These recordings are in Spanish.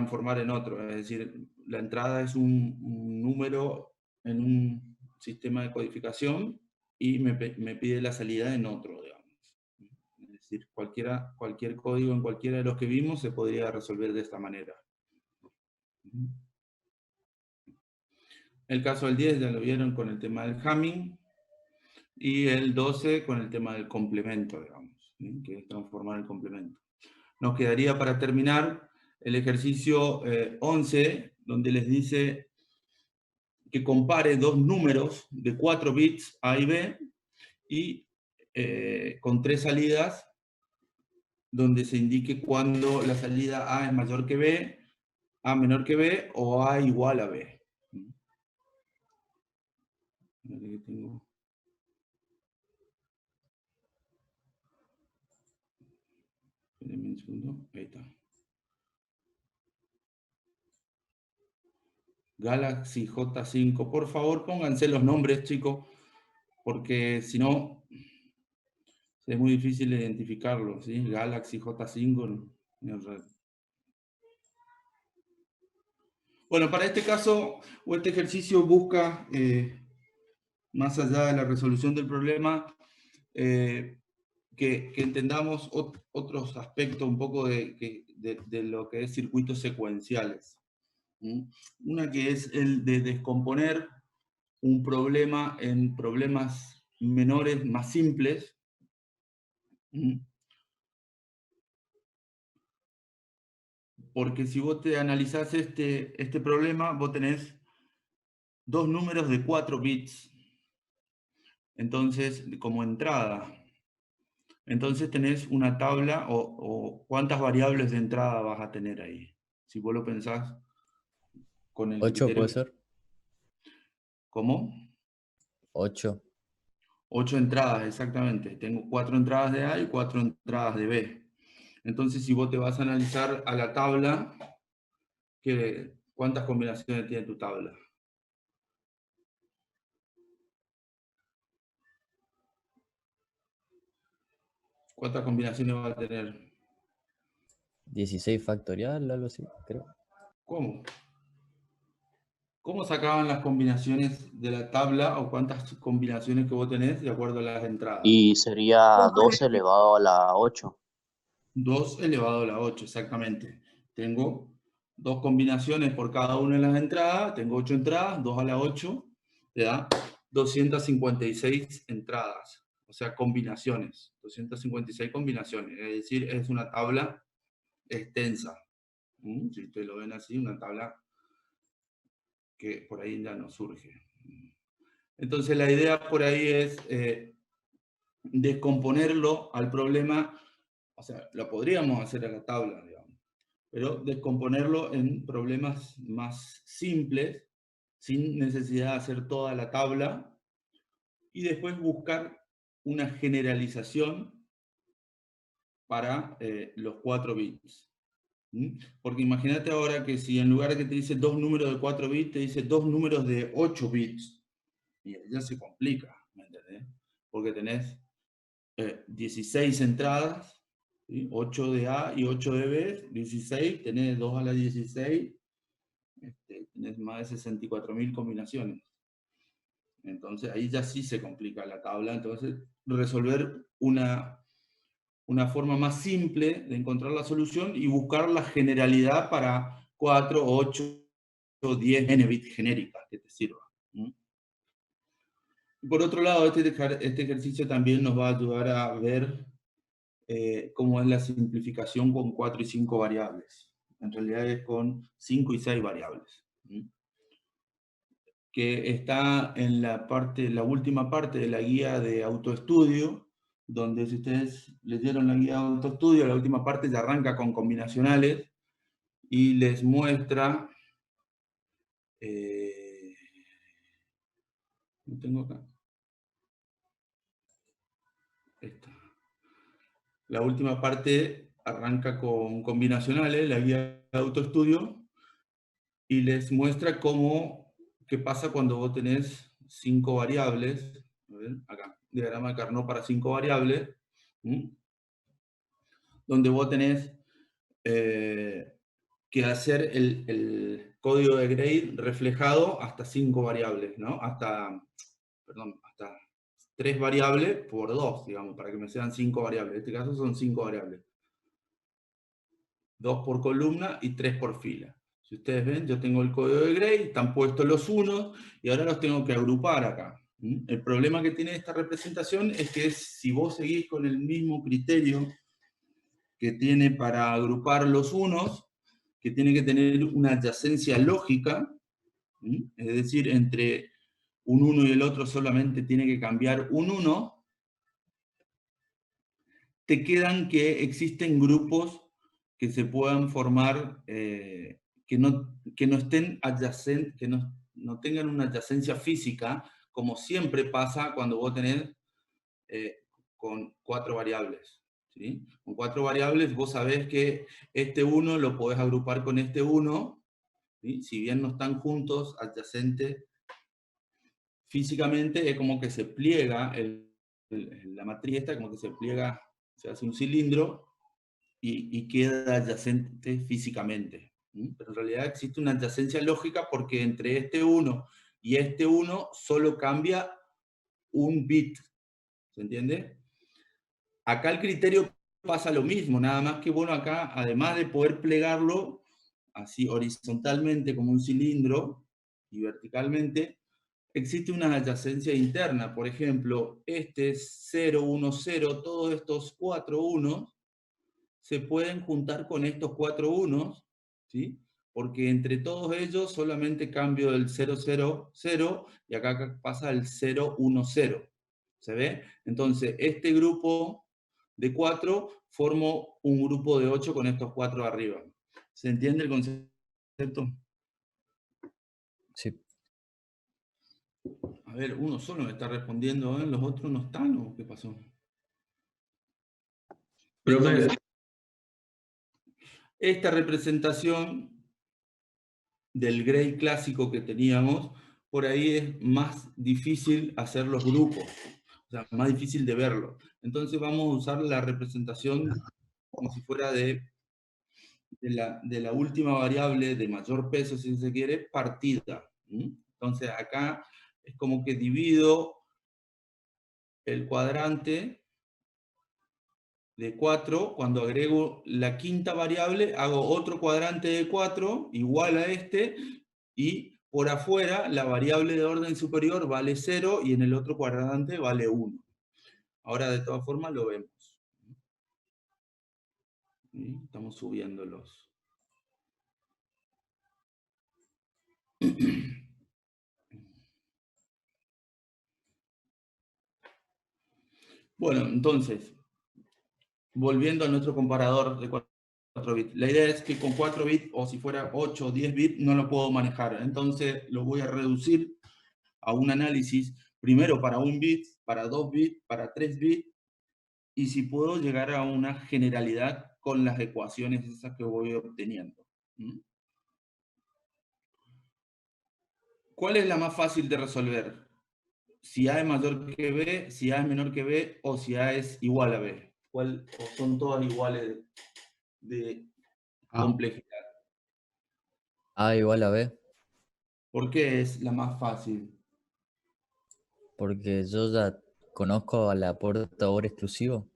transformar en otro. Es decir, la entrada es un número en un sistema de codificación y me pide la salida en otro, digamos. Es decir, cualquier código en cualquiera de los que vimos se podría resolver de esta manera. El caso del 10 ya lo vieron con el tema del Hamming, y el 12 con el tema del complemento, digamos, ¿sí? Que es transformar el complemento. Nos quedaría para terminar el ejercicio 11, donde les dice que compare dos números de 4 bits A y B, y con 3 salidas, donde se indique cuando la salida A es mayor que B, A menor que B, o A igual a B. Tengo... Espérenme un segundo. Ahí está. Galaxy J5. Por favor, pónganse los nombres, chicos, porque si no, es muy difícil identificarlo, ¿sí? Galaxy J5. Bueno, para este caso, o este ejercicio busca, más allá de la resolución del problema, que entendamos otros aspectos un poco de lo que es circuitos secuenciales. Una que es el de descomponer un problema en problemas menores, más simples. Porque si vos te analizás este problema, vos tenés dos números de 4 bits. Entonces, como entrada. Entonces tenés una tabla, o cuántas variables de entrada vas a tener ahí. Si vos lo pensás con el 8 puede criterio. ser. ¿Cómo? 8. 8 entradas, exactamente. Tengo 4 entradas de A y 4 entradas de B. Entonces, si vos te vas a analizar a la tabla, ¿cuántas combinaciones tiene tu tabla? ¿Cuántas combinaciones va a tener? 16 factorial, algo así, creo. ¿Cómo? ¿Cómo sacaban las combinaciones de la tabla, o cuántas combinaciones que vos tenés de acuerdo a las entradas? Y sería 2 elevado a la 8. 2 elevado a la 8, exactamente. Tengo dos combinaciones por cada una de las entradas, tengo 8 entradas, 2 a la 8, te da 256 entradas, o sea, combinaciones, 256 combinaciones, es decir, es una tabla extensa. Si ustedes lo ven así, una tabla que por ahí ya no surge. Entonces la idea por ahí es descomponerlo al problema, o sea, lo podríamos hacer a la tabla, digamos, pero descomponerlo en problemas más simples, sin necesidad de hacer toda la tabla, y después buscar una generalización para los 4 bits. Porque imagínate ahora que si en lugar de que te dice dos números de 4 bits, te dice dos números de 8 bits, y ya se complica, ¿me entendés? Porque tenés 16 entradas, ¿sí? 8 de A y 8 de B, 16, tenés 2 a la 16, tenés más de 64.000 combinaciones. Entonces ahí ya sí se complica la tabla. Entonces resolver una forma más simple de encontrar la solución y buscar la generalidad para 4, 8, 10 n bits genéricas que te sirvan. Por otro lado, este ejercicio también nos va a ayudar a ver cómo es la simplificación con 4 y 5 variables. En realidad es con 5 y 6 variables. Que está en la última parte de la guía de autoestudio, donde si ustedes leyeron la guía de autoestudio, la última parte ya arranca con combinacionales y les muestra... ¿lo tengo acá? Esta. La última parte arranca con combinacionales, la guía de autoestudio, y les muestra qué pasa cuando vos tenés 5 variables. A ver, acá, diagrama de Carnot para 5 variables, donde vos tenés que hacer el código de Gray reflejado hasta 5 variables, ¿no? Hasta 3 variables por 2, digamos, para que me sean 5 variables. En este caso son 5 variables. 2 por columna y 3 por fila. Si ustedes ven, yo tengo el código de Gray, están puestos los unos, y ahora los tengo que agrupar acá. El problema que tiene esta representación es que si vos seguís con el mismo criterio que tiene para agrupar los unos, que tiene que tener una adyacencia lógica, es decir, entre un 1 y el otro solamente tiene que cambiar un 1, te quedan que existen grupos que se puedan formar, que no estén adyacentes, que no tengan una adyacencia física, como siempre pasa cuando vos tenés con 4 variables. ¿Sí? Con 4 variables vos sabés que este 1 lo podés agrupar con este 1, ¿sí? Si bien no están juntos, adyacentes, físicamente es como que se pliega, la matriz esta como que se pliega, se hace un cilindro y queda adyacente físicamente. Pero en realidad existe una adyacencia lógica porque entre este 1 y este 1 solo cambia un bit. ¿Se entiende? Acá el criterio pasa lo mismo, nada más que bueno acá, además de poder plegarlo así horizontalmente como un cilindro y verticalmente, existe una adyacencia interna. Por ejemplo, este es 0, 1, 0, todos estos 4 unos se pueden juntar con estos 4 unos, ¿sí? Porque entre todos ellos solamente cambio el 0, 0, 0, y acá pasa el 0, 1, 0. ¿Se ve? Entonces, este grupo de 4 formo un grupo de 8 con estos 4 arriba. ¿Se entiende el concepto? Sí. A ver, uno solo me está respondiendo, ¿eh? ¿Los otros no están o qué pasó? Entonces, esta representación del Gray clásico que teníamos, por ahí es más difícil hacer los grupos, o sea, más difícil de verlo. Entonces vamos a usar la representación como si fuera de la última variable de mayor peso, si se quiere, partida. Entonces acá es como que divido el cuadrante de 4, cuando agrego la quinta variable, hago otro cuadrante de 4, igual a este, y por afuera la variable de orden superior vale 0, y en el otro cuadrante vale 1. Ahora de todas formas lo vemos. Estamos subiéndolos. Bueno, entonces, volviendo a nuestro comparador de 4 bits. La idea es que con 4 bits, o si fuera 8 o 10 bits, no lo puedo manejar. Entonces lo voy a reducir a un análisis, primero para 1 bit, para 2 bits, para 3 bits, y si puedo llegar a una generalidad con las ecuaciones esas que voy obteniendo. ¿Cuál es la más fácil de resolver? Si A es mayor que B, si A es menor que B, o si A es igual a B. ¿O son todas iguales de complejidad? A igual a B, ¿Por qué es la más fácil? porque yo ya conozco al aportador exclusivo.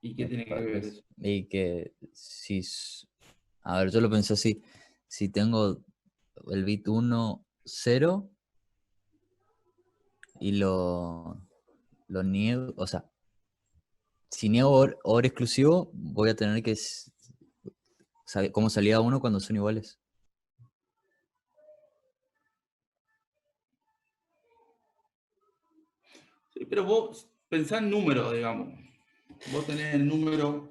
¿Y qué tiene que ver eso? Y que si... A ver, yo lo pensé así. Si tengo el bit 1, 0 y lo niego, o sea, si niego OR exclusivo, voy a tener que saber cómo salía uno cuando son iguales. Sí, pero vos pensá en número, digamos. Vos tenés el número...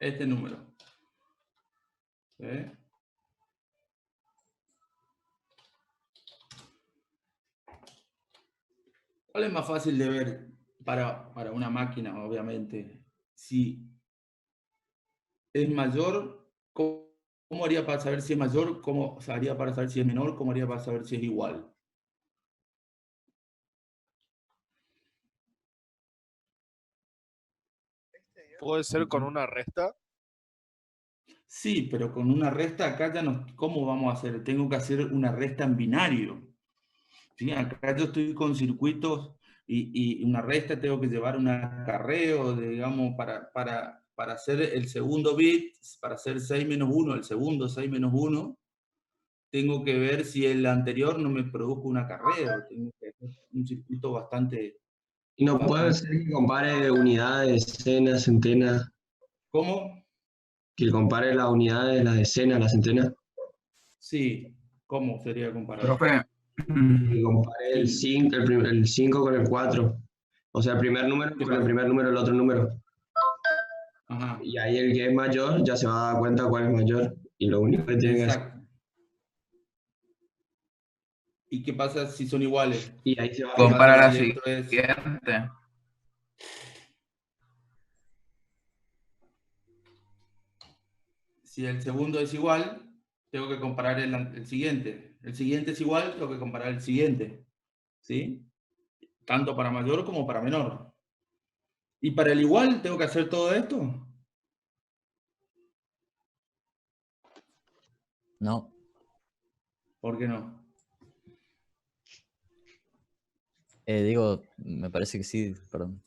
Este número. ¿Sí? ¿Cuál es más fácil de ver para una máquina, obviamente? Si es mayor, ¿cómo haría para saber si es mayor? ¿Cómo haría para saber si es menor? ¿Cómo haría para saber si es igual? ¿Puede ser con una resta? Sí, pero con una resta acá ya no, ¿cómo vamos a hacer? Tengo que hacer una resta en binario. ¿Sí? Acá yo estoy con circuitos y una resta tengo que llevar un acarreo, digamos, para hacer el segundo bit, para hacer 6 menos 1, el segundo 6 menos 1, tengo que ver si el anterior no me produjo un acarreo. Tengo que hacer un circuito bastante... Y no puede bastante... ser que compare unidades, decenas, centenas, ¿Cómo? que compare las unidades, las decenas, las centenas, Sí, ¿cómo sería comparar? Profe, que compare el 5, el 5 con el 4. O sea, el primer número ¿Qué con el pasa? primer número del otro número. Ajá, Y ahí el que es mayor ya se va a dar cuenta cuál es mayor. Y lo único que tiene que hacer. exacto. ¿Y qué pasa si son iguales? Y ahí se va a ¿Qué compara pasa la si esto es... siguiente. Si el segundo es igual, tengo que comparar el siguiente. El siguiente es igual, tengo que comparar el siguiente. ¿Sí? Tanto para mayor como para menor. ¿Y para el igual tengo que hacer todo esto? No. ¿Por qué no? Digo, me parece que sí, perdón.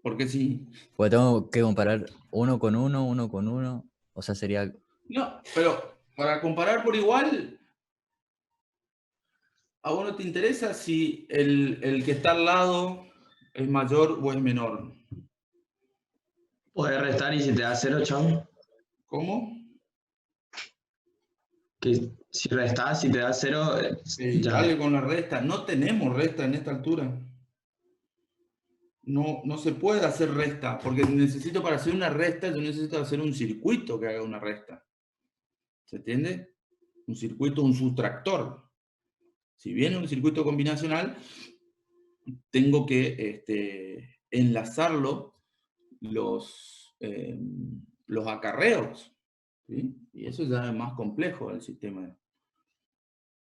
Porque sí. Porque tengo que comparar uno con uno, uno con uno. O sea, sería... No, pero para comparar por igual, ¿a vos no te interesa si el que está al lado es mayor o es menor? poder restar y si te da 0, chao. ¿Cómo? Que si restas, si te da 0, ya. Dale con la resta. No tenemos resta en esta altura. No, no se puede hacer resta, porque necesito para hacer una resta, yo necesito hacer un circuito que haga una resta. ¿Se entiende? Un circuito, un sustractor. Si viene un circuito combinacional, tengo que enlazarlo los acarreos. ¿Sí? Y eso ya es más complejo el sistema.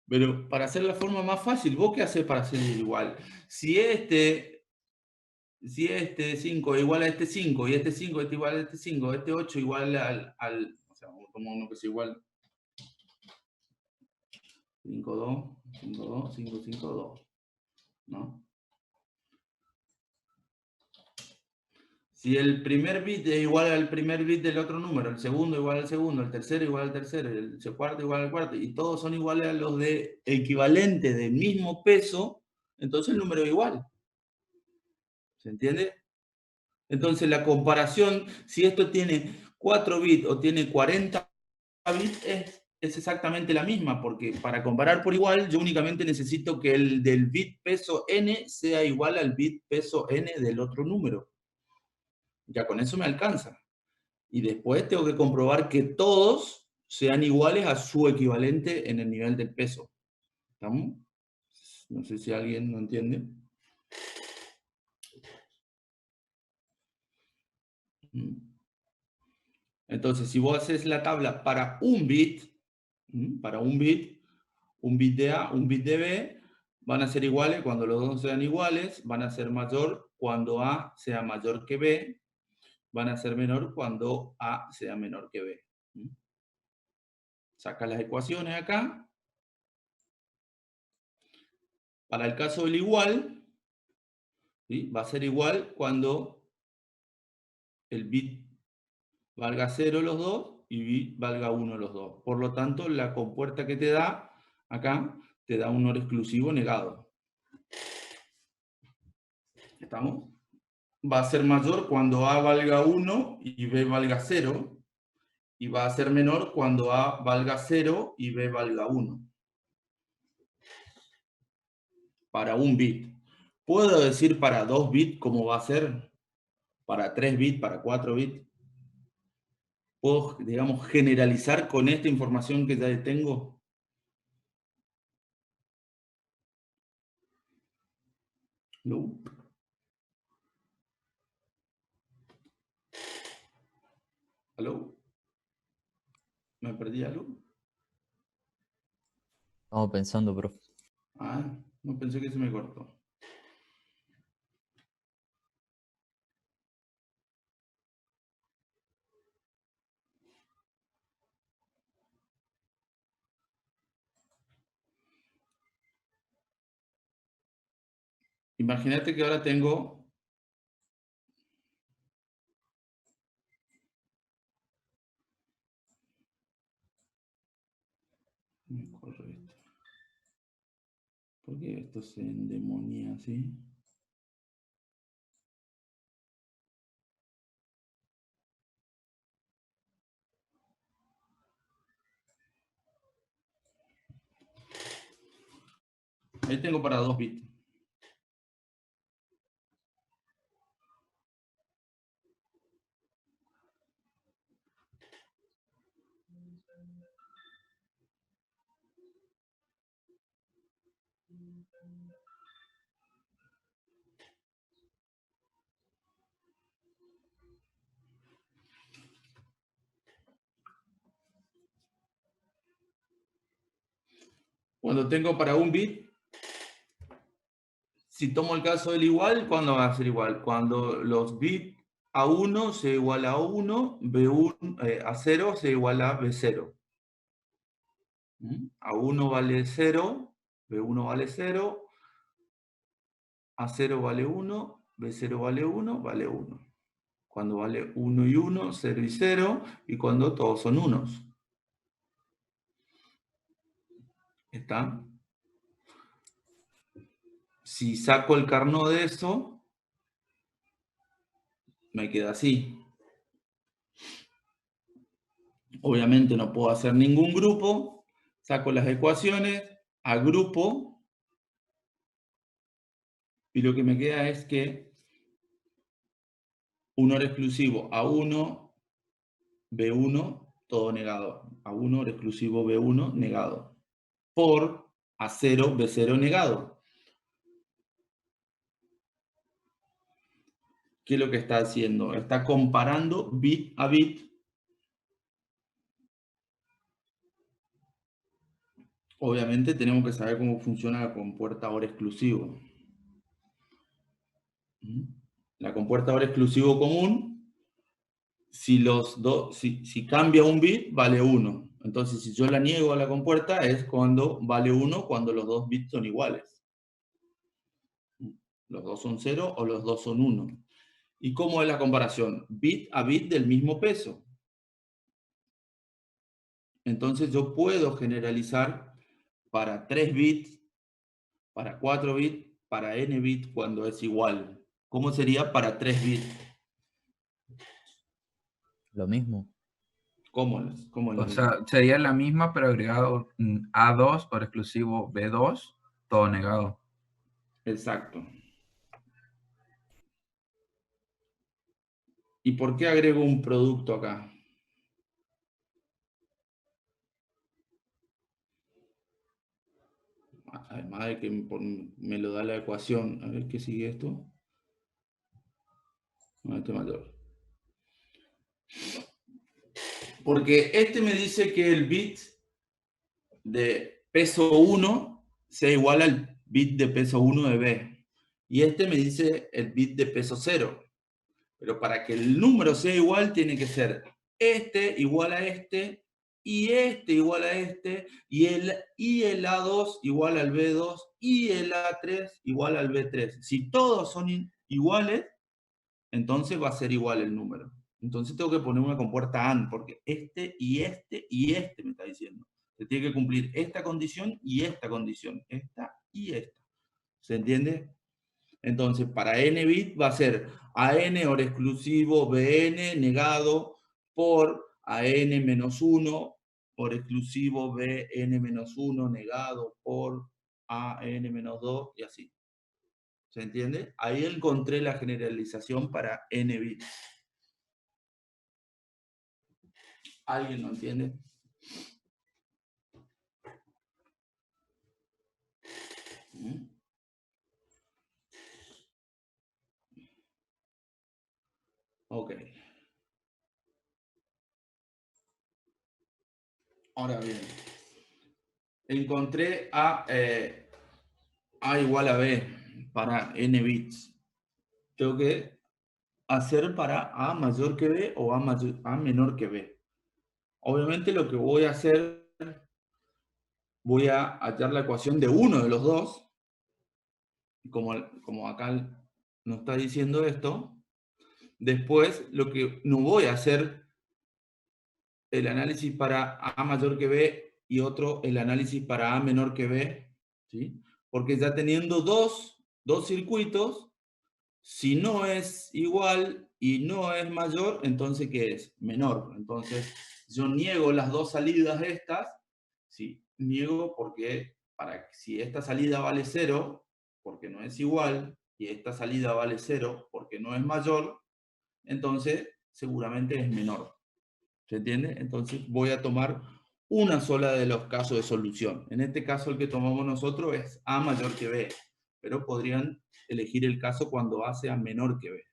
Pero para hacer la forma más fácil, ¿vos qué haces para hacer igual? Si este 5 es igual a este 5, y este 5 es igual a este 5, este 8 igual o sea, vamos a tomar uno que es igual 5, 2, 5, 2, 5, 5, 2, ¿no? Si el primer bit es igual al primer bit del otro número, el segundo igual al segundo, el tercero igual al tercero, el cuarto igual al cuarto, y todos son iguales a los de equivalente del mismo peso, entonces el número es igual. ¿Se entiende? Entonces la comparación, si esto tiene 4 bits o tiene 40 bits, es exactamente la misma, porque para comparar por igual, yo únicamente necesito que el del bit peso n sea igual al bit peso n del otro número. Ya con eso me alcanza. Y después tengo que comprobar que todos sean iguales a su equivalente en el nivel del peso. ¿Estamos? No sé si alguien no entiende. Entonces, si vos haces la tabla para un bit, un bit de A, un bit de B, van a ser iguales cuando los dos sean iguales, van a ser mayor cuando A sea mayor que B, van a ser menor cuando A sea menor que B. Saca las ecuaciones acá. Para el caso del igual, ¿sí? Va a ser igual cuando el bit valga 0 los dos y bit valga 1 los dos. Por lo tanto, la compuerta que te da acá te da un OR exclusivo negado. ¿Estamos? Va a ser mayor cuando A valga 1 y B valga 0, y va a ser menor cuando A valga 0 y B valga 1. Para un bit. ¿Puedo decir para 2 bits cómo va a ser? ¿Para 3 bits? ¿Para 4 bits? ¿Puedo, digamos, generalizar con esta información que ya tengo? ¿No? ¿Aló? ¿Me perdí algo? Estamos pensando, profe. Ah, no pensé que se me cortó. Imagínate que ahora tengo correcto. ¿Por qué esto se endemonia así? Ahí tengo para 2 bits. Cuando tengo para 1 bit, si tomo el caso del igual, ¿cuándo va a ser igual? Cuando los bits A1 se iguala a 1, B1, a 0 se iguala a B0. A1 vale 0, B1 vale 0, A0 vale 1, B0 vale 1, vale 1. Cuando vale 1 y 1, 0 y 0, y cuando todos son unos. ¿Está? Si saco el Carnot de eso, me queda así. Obviamente no puedo hacer ningún grupo, saco las ecuaciones, agrupo, y lo que me queda es que un OR exclusivo A1, B1, todo negado. A1, OR exclusivo B1, negado. Por A0, B0 negado. ¿Qué es lo que está haciendo? Está comparando bit a bit. Obviamente tenemos que saber cómo funciona la compuerta OR exclusivo. La compuerta OR exclusivo común, si cambia un bit, vale 1. Entonces, si yo la niego a la compuerta, es cuando vale 1, cuando los dos bits son iguales. Los dos son 0 o los dos son 1. ¿Y cómo es la comparación? Bit a bit del mismo peso. Entonces yo puedo generalizar para 3 bits, para 4 bits, para n bits cuando es igual. ¿Cómo sería para 3 bits? Lo mismo. ¿Cómo es lo O sea, mismo? sería la misma, pero agregado A2 por exclusivo B2, todo negado. Exacto. ¿Y por qué agrego un producto acá? Además de que me lo da la ecuación. A ver qué sigue esto. No, este mayor. Porque este me dice que el bit de peso 1 sea igual al bit de peso 1 de B. Y este me dice el bit de peso 0. Pero para que el número sea igual, tiene que ser este igual a este, y este igual a este, y el A2 igual al B2, y el A3 igual al B3. Si todos son iguales, entonces va a ser igual el número. Entonces tengo que poner una compuerta AND, porque este y este y este me está diciendo. Se tiene que cumplir esta condición y esta condición. Esta y esta. ¿Se entiende? Entonces, para n bit va a ser AN OR exclusivo BN negado por AN menos 1 OR exclusivo BN menos 1 negado por AN menos 2 y así. ¿Se entiende? Ahí encontré la generalización para n bits. ¿Alguien lo entiende? Ok. Ahora bien, encontré A igual a B para n bits. Tengo que hacer para A mayor que B o A menor que B. Obviamente lo que voy a hacer, voy a hallar la ecuación de uno de los dos Como acá nos está diciendo esto, después lo que no voy a hacer el análisis para A mayor que B y otro el análisis para A menor que B, ¿sí? Porque ya teniendo dos circuitos, si no es igual y no es mayor, entonces ¿qué es? Menor. Entonces yo niego las dos salidas estas, ¿sí? Niego porque si esta salida vale 0, porque no es igual, y esta salida vale 0 porque no es mayor, entonces seguramente es menor. ¿Se entiende? Entonces voy a tomar una sola de los casos de solución. En este caso el que tomamos nosotros es A mayor que B, pero podrían elegir el caso cuando A sea menor que B.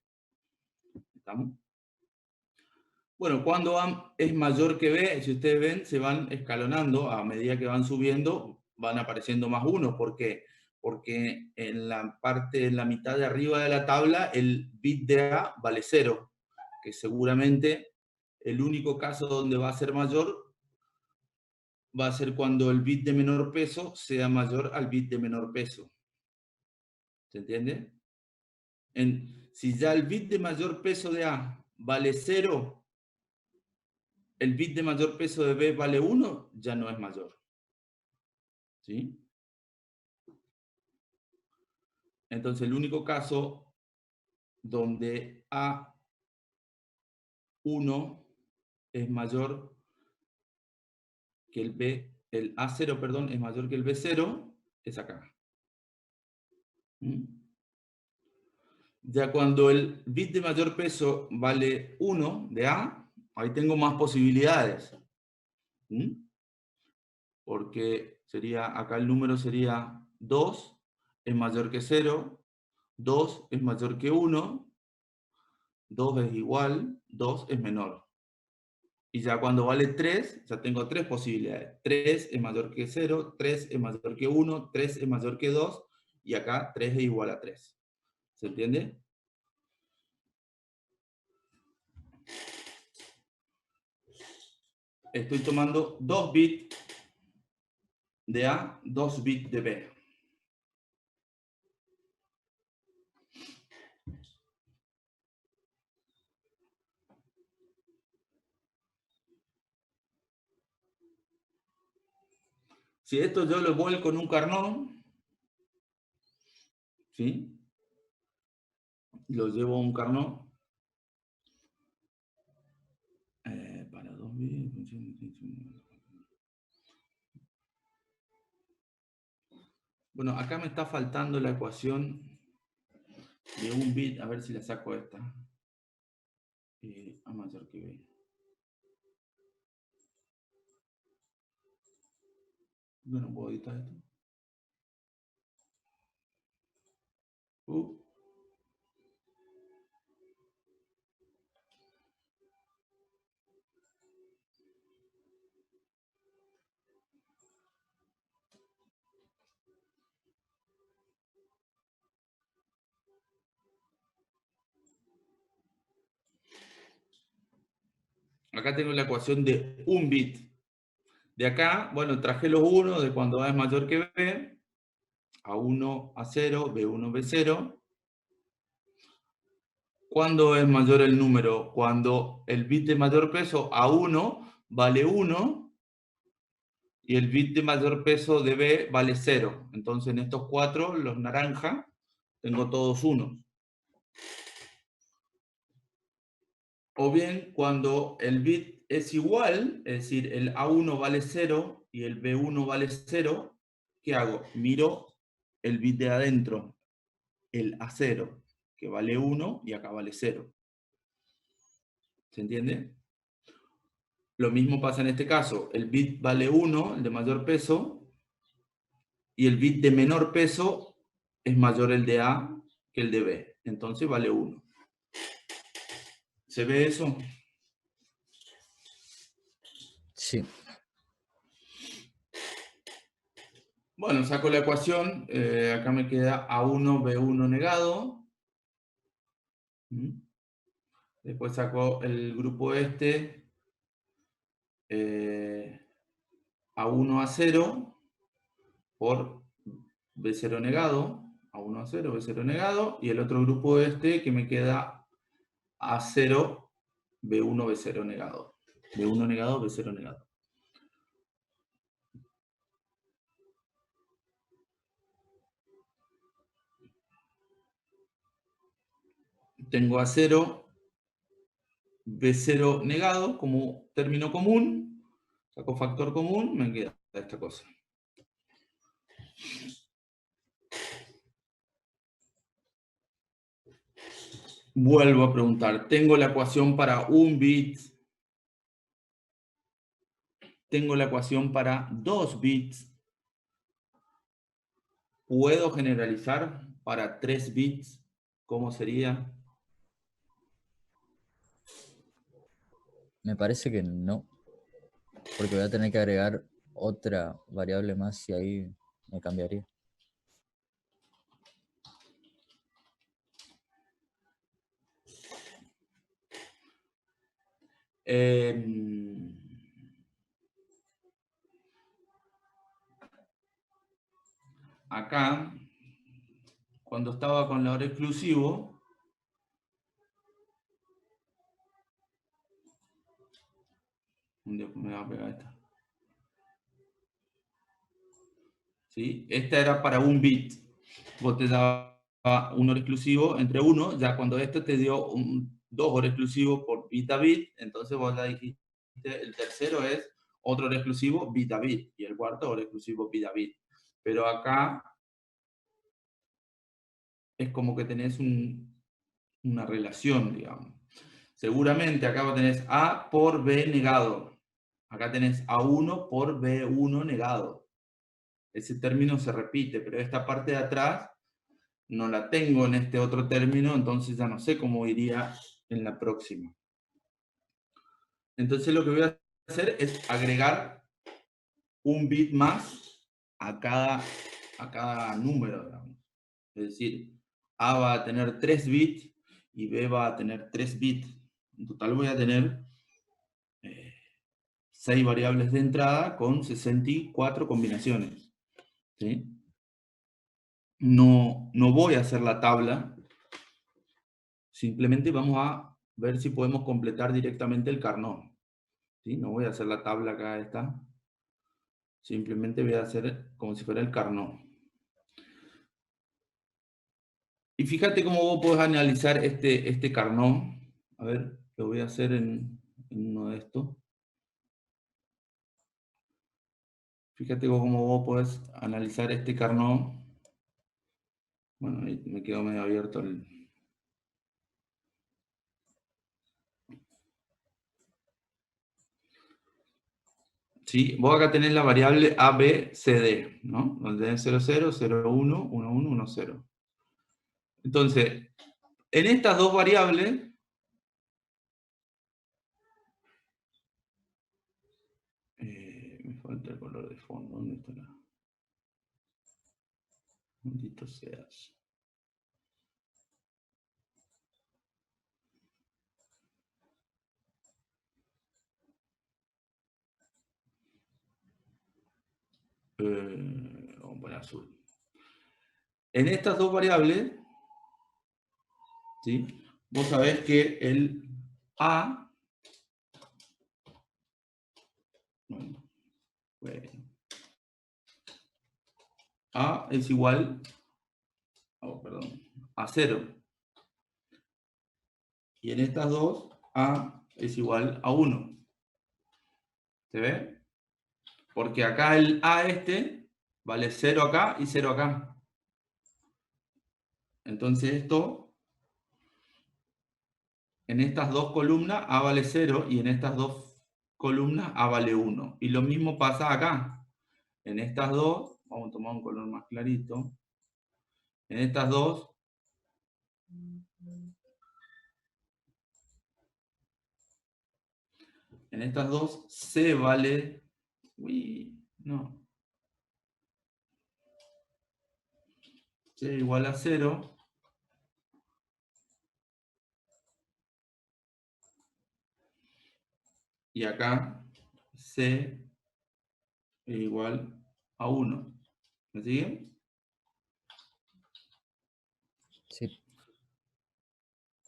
¿Estamos? Bueno, cuando A es mayor que B, si ustedes ven, se van escalonando, a medida que van subiendo, van apareciendo más uno. ¿Por qué? Porque en la mitad de arriba de la tabla, el bit de A vale 0, que seguramente el único caso donde va a ser mayor va a ser cuando el bit de menor peso sea mayor al bit de menor peso. ¿Se entiende? Si ya el bit de mayor peso de A vale 0, el bit de mayor peso de B vale 1, ya no es mayor. ¿Sí? Entonces el único caso donde A1 es mayor que el A0, perdón, es mayor que el B0, es acá. ¿Mm? Ya cuando el bit de mayor peso vale 1 de A, ahí tengo más posibilidades. ¿Mm? Porque acá el número sería 2 es mayor que 0, 2 es mayor que 1, 2 es igual, 2 es menor. Y ya cuando vale 3, ya tengo 3 posibilidades. 3 es mayor que 0, 3 es mayor que 1, 3 es mayor que 2, y acá 3 es igual a 3. ¿Se entiende? Estoy tomando 2 bits de A, 2 bits de B. Si esto yo lo vuelco en un Carnot, ¿sí? Lo llevo a un Carnot. Para 2 bits. Bueno, acá me está faltando la ecuación de un bit. A ver si la saco esta. A mayor que B. No puedo editar esto. Acá tengo la ecuación de un bit. De acá, bueno, traje los unos de cuando A es mayor que B. A1, A0, B1, B0. ¿Cuándo es mayor el número? Cuando el bit de mayor peso A1 vale 1 y el bit de mayor peso de B vale 0. Entonces en estos cuatro, los naranja, tengo todos unos. O bien cuando el bit es igual, es decir, el A1 vale 0 y el B1 vale 0, ¿qué hago? Miro el bit de adentro, el A0, que vale 1 y acá vale 0. ¿Se entiende? Lo mismo pasa en este caso. El bit vale 1, el de mayor peso, y el bit de menor peso es mayor el de A que el de B. Entonces vale 1. ¿Se ve eso? Sí. Bueno, saco la ecuación. Acá me queda A1, B1 negado. Después saco el grupo este. A1, A0 por B0 negado. A1, A0, B0 negado, y el otro grupo este que me queda A0, B1, B0 negado. B1 negado, B0 negado. Tengo A0, B0 negado como término común, saco factor común, me queda esta cosa. Vuelvo a preguntar, tengo la ecuación para un bit, tengo la ecuación para 2 bits, ¿puedo generalizar para 3 bits? ¿Cómo sería? Me parece que no, porque voy a tener que agregar otra variable más y ahí me cambiaría. Acá, cuando estaba con la hora exclusivo, ¿dónde me va a pegar esta? ¿Sí? Esta era para un bit. Vos te daba un OR exclusivo entre 1, ya cuando esto te dio 2 OR exclusivos por bit a bit, entonces vos ya dijiste, el tercero es otro OR exclusivo bit a bit, y el cuarto OR exclusivo bit a bit. Pero acá es como que tenés una relación, digamos. Seguramente acá vos tenés A por B negado. Acá tenés A1 por B1 negado. Ese término se repite, pero esta parte de atrás no la tengo en este otro término, entonces ya no sé cómo iría en la próxima. Entonces lo que voy a hacer es agregar un bit más a cada número, digamos. Es decir, A va a tener 3 bits y B va a tener 3 bits. En total voy a tener 6 variables de entrada con 64 combinaciones. ¿Sí? No voy a hacer la tabla, simplemente vamos a ver si podemos completar directamente el Carnot. ¿Sí? No voy a hacer la tabla acá, esta. Simplemente voy a hacer como si fuera el Carnot. Y fíjate cómo vos podés analizar este Carnot. A ver, lo voy a hacer en uno de estos. Fíjate cómo vos podés analizar este Carnot. Bueno, ahí me quedó medio abierto el... ¿Sí? Vos acá tenés la variable A, B, C, D, ¿no? Donde tenés 0, 0, 0, 1, 1, 1, 1, 0. Entonces, en estas dos variables, me falta el color de fondo, ¿dónde está la? Maldito seas. Vamos a poner azul. En estas dos variables, ¿sí? Vos sabés que el A, bueno, A es igual, perdón, a 0. Y en estas dos, A es igual a 1. ¿Se ve? Porque acá el A este vale 0 acá y 0 acá. Entonces esto, en estas dos columnas A vale 0 y en estas dos columnas A vale 1. Y lo mismo pasa acá. En estas dos, vamos a tomar un color más clarito. En estas dos, C vale... Uy, no. C igual a 0. Y acá C es igual a 1. ¿Me siguen?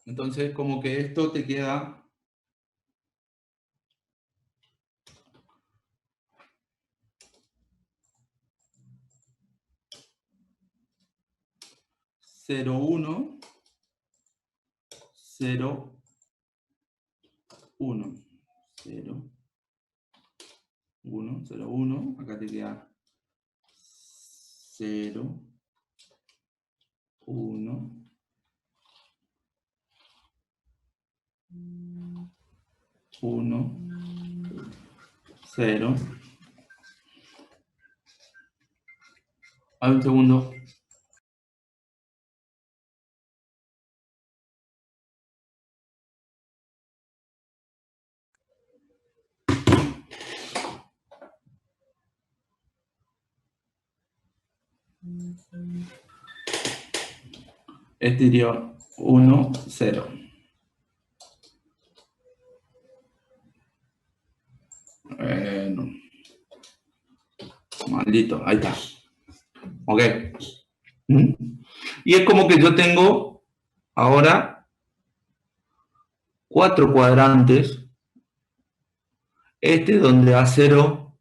Entonces, como que esto te queda... Cero, uno, 0, 1, 0, 1, 0, 1, acá te queda 0, 1, 1, 0. Hay un segundo. Este iría 1, 0. Bueno, maldito, ahí está. Ok. Y es como que yo tengo ahora 4 cuadrantes. Este donde A0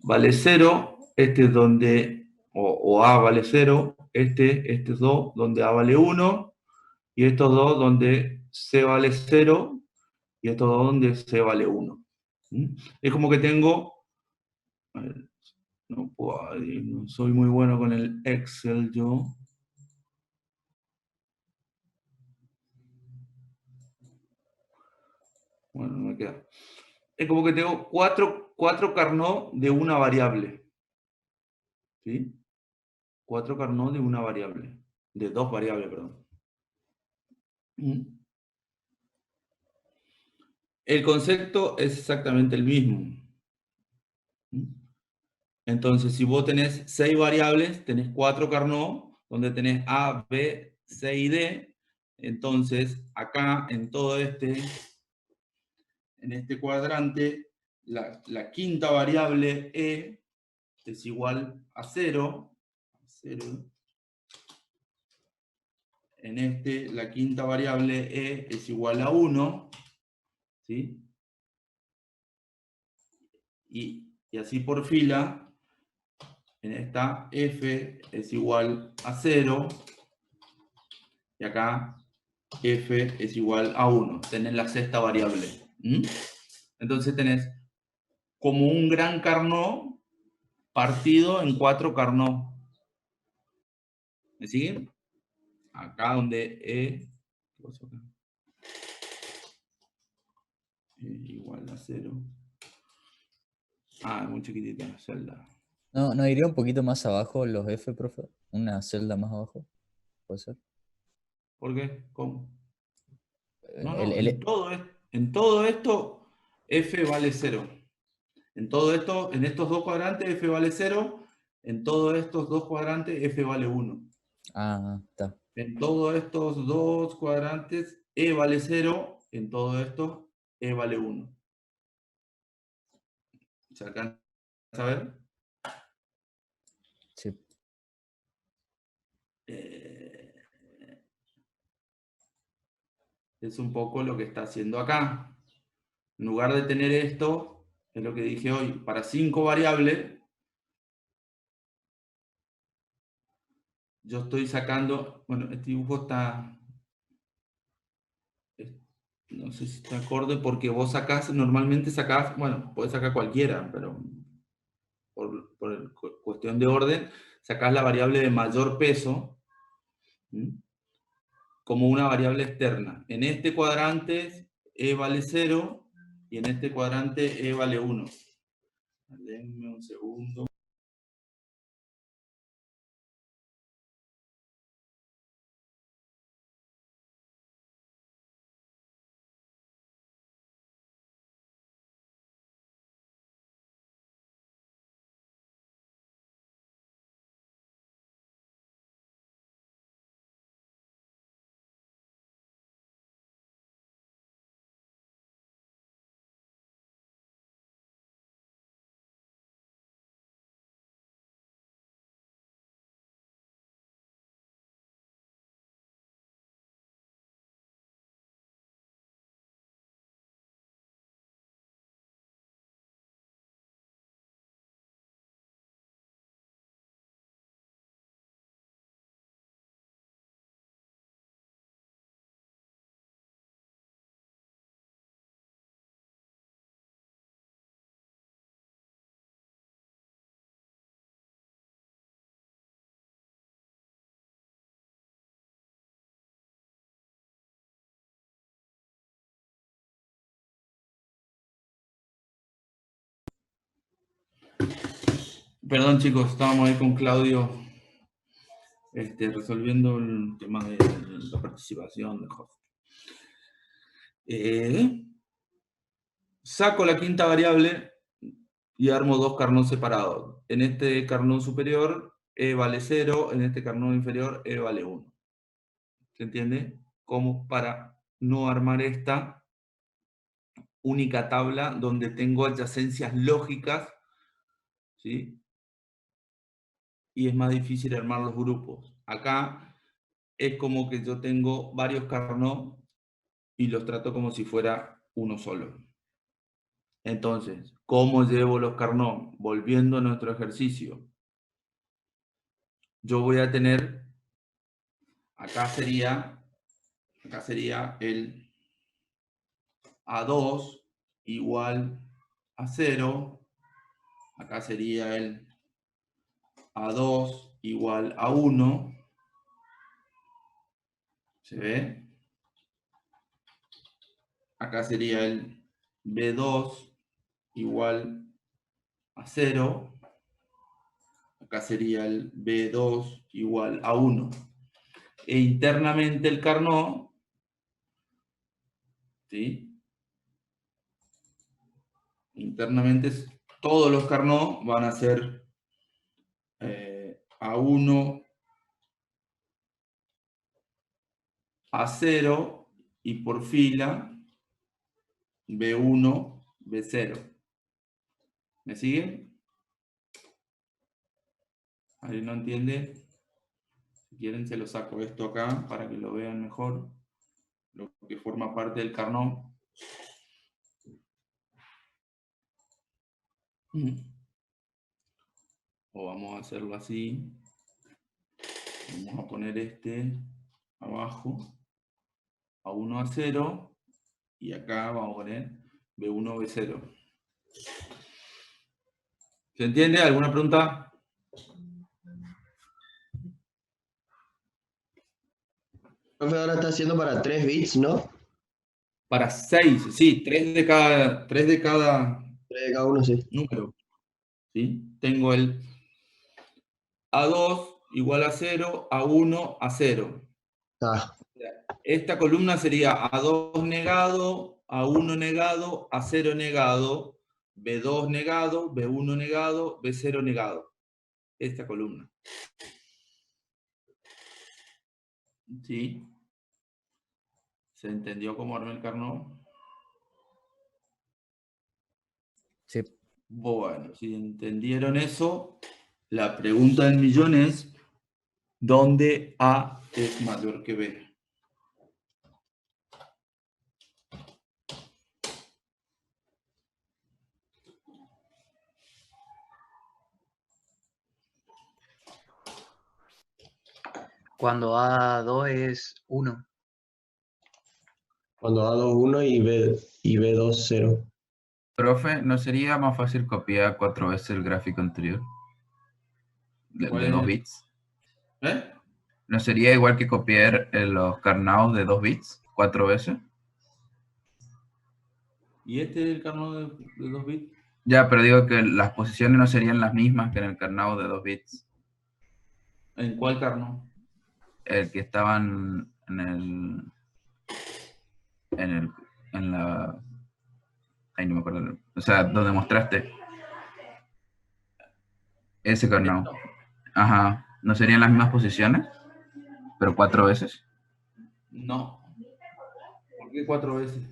vale 0, este donde, o A vale 0, estos dos donde A vale 1, y estos dos donde C vale 0, y estos dos donde C vale 1. Es como que tengo, no soy muy bueno con el Excel yo. Bueno, no me queda. Es como que tengo cuatro Carnot de una variable. ¿Sí? 4 Carnot de una variable. De dos variables, perdón. El concepto es exactamente el mismo. Entonces, si vos tenés 6 variables, tenés 4 Carnot, donde tenés A, B, C y D. Entonces, acá en todo en este cuadrante, la quinta variable E es igual a 0. En la quinta variable E es igual a 1. ¿Sí? Y así por fila, en esta F es igual a 0. Y acá F es igual a 1. Tenés la sexta variable. Entonces tenés como un gran Carnot partido en 4 Carnot. ¿Me siguen? Acá donde E, ¿qué pasó acá? E igual a 0. Ah, es muy chiquitita la celda. No iría un poquito más abajo los F, profe. Una celda más abajo. ¿Puede ser? ¿Por qué? ¿Cómo? No, El, no, el- en todo esto F vale 0. En todo esto, en estos dos cuadrantes F vale 0. En todos estos dos cuadrantes F vale 1. está. En todos estos dos cuadrantes E vale 0. En todo esto E vale 1. ¿Se alcanza a ver? Sí. Es un poco lo que está haciendo acá. En lugar de tener esto, es lo que dije hoy, para 5 variables, yo estoy sacando, bueno, este dibujo está, no sé si está acorde, porque vos sacás, normalmente sacás, bueno, podés sacar cualquiera, pero por cuestión de orden, sacás la variable de mayor peso, como una variable externa. En este cuadrante E vale 0 y en este cuadrante E vale 1. Denme un segundo. Perdón, chicos, estábamos ahí con Claudio resolviendo el tema de la participación de Jorge. Saco la quinta variable y armo dos Carnot separados. En este Carnot superior, E vale 0, en este Carnot inferior, E vale 1. ¿Se entiende? Como para no armar esta única tabla donde tengo adyacencias lógicas, ¿sí? Y es más difícil armar los grupos. Acá es como que yo tengo varios Carnot y los trato como si fuera uno solo. Entonces, ¿cómo llevo los Carnot? Volviendo a nuestro ejercicio. Yo voy a tener, acá sería el A2 igual a 0. Acá sería el A2 igual a 1. ¿Se ve? Acá sería el B2 igual a 0. Acá sería el B2 igual a 1. E internamente el Carnot, ¿sí? Internamente todos los Carnot van a ser A1 a 0 y por fila B1, B0. ¿Me siguen? ¿Alguien no entiende? Si quieren se lo saco esto acá para que lo vean mejor. Lo que forma parte del Carnot. O vamos a hacerlo así. Vamos a poner este abajo. A1 a 0. Y acá vamos a poner B1, B0. ¿Se entiende? ¿Alguna pregunta? Profe, ahora está haciendo para 3 bits, ¿no? Para 6, sí, 3 de cada 3 de cada uno, sí. número. ¿Sí? Tengo el A2 igual a 0, A1 a 0. Ah, Esta columna sería A2 negado, A1 negado, A0 negado, B2 negado, B1 negado, B0 negado. Esta columna. ¿Sí? ¿Se entendió cómo armé el Carnot? Sí. Bueno, si entendieron eso, la pregunta del millón es, ¿dónde A es mayor que B? Cuando A2 es 1. cuando A2 1 y B2 0. Profe, ¿no sería más fácil copiar 4 veces el gráfico anterior? ¿Cuál De es 2 el- bits. ¿Eh? ¿No sería igual que copiar los Carnot de 2 bits 4 veces? ¿Y este es el Carnot de 2 bits? Ya, pero digo que las posiciones no serían las mismas que en el Carnot de 2 bits. ¿En cuál Carnot? El que estaban en la, ahí no me acuerdo, o sea, donde mostraste ese Carnot. Esto. Ajá, ¿no serían las mismas posiciones? Pero 4 veces. No. ¿Por qué 4 veces?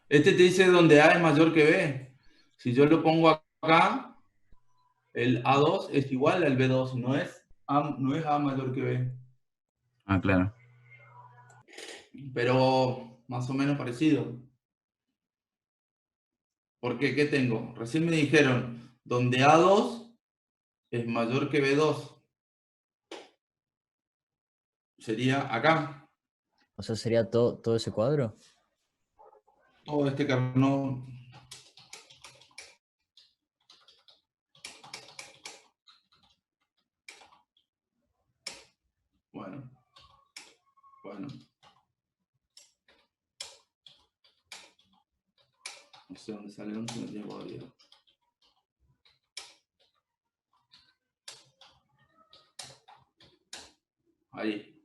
Este te dice donde A es mayor que B. Si yo lo pongo acá, el A2 es igual al B2, no es A mayor que B. Ah, claro. Pero más o menos parecido. Porque, ¿qué tengo? Recién me dijeron, donde A2 es mayor que B2. Sería acá. O sea, sería todo ese cuadro. Todo este Carnot. Bueno. No sé dónde sale 11, no tiene podrido. Ahí.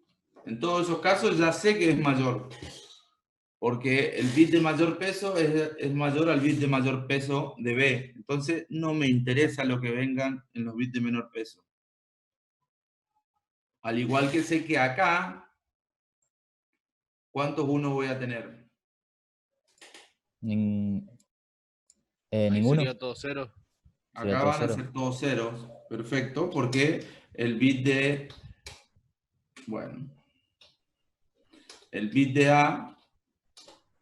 En todos esos casos ya sé que es mayor. Porque el bit de mayor peso es mayor al bit de mayor peso de B. Entonces no me interesa lo que vengan en los bits de menor peso. Al igual que sé que acá, ¿cuántos 1 voy a tener? Ahí Ninguno. sería todo cero. Sería Acá todo van a cero. ser todos ceros. Perfecto, porque el bit de... Bueno. El bit de A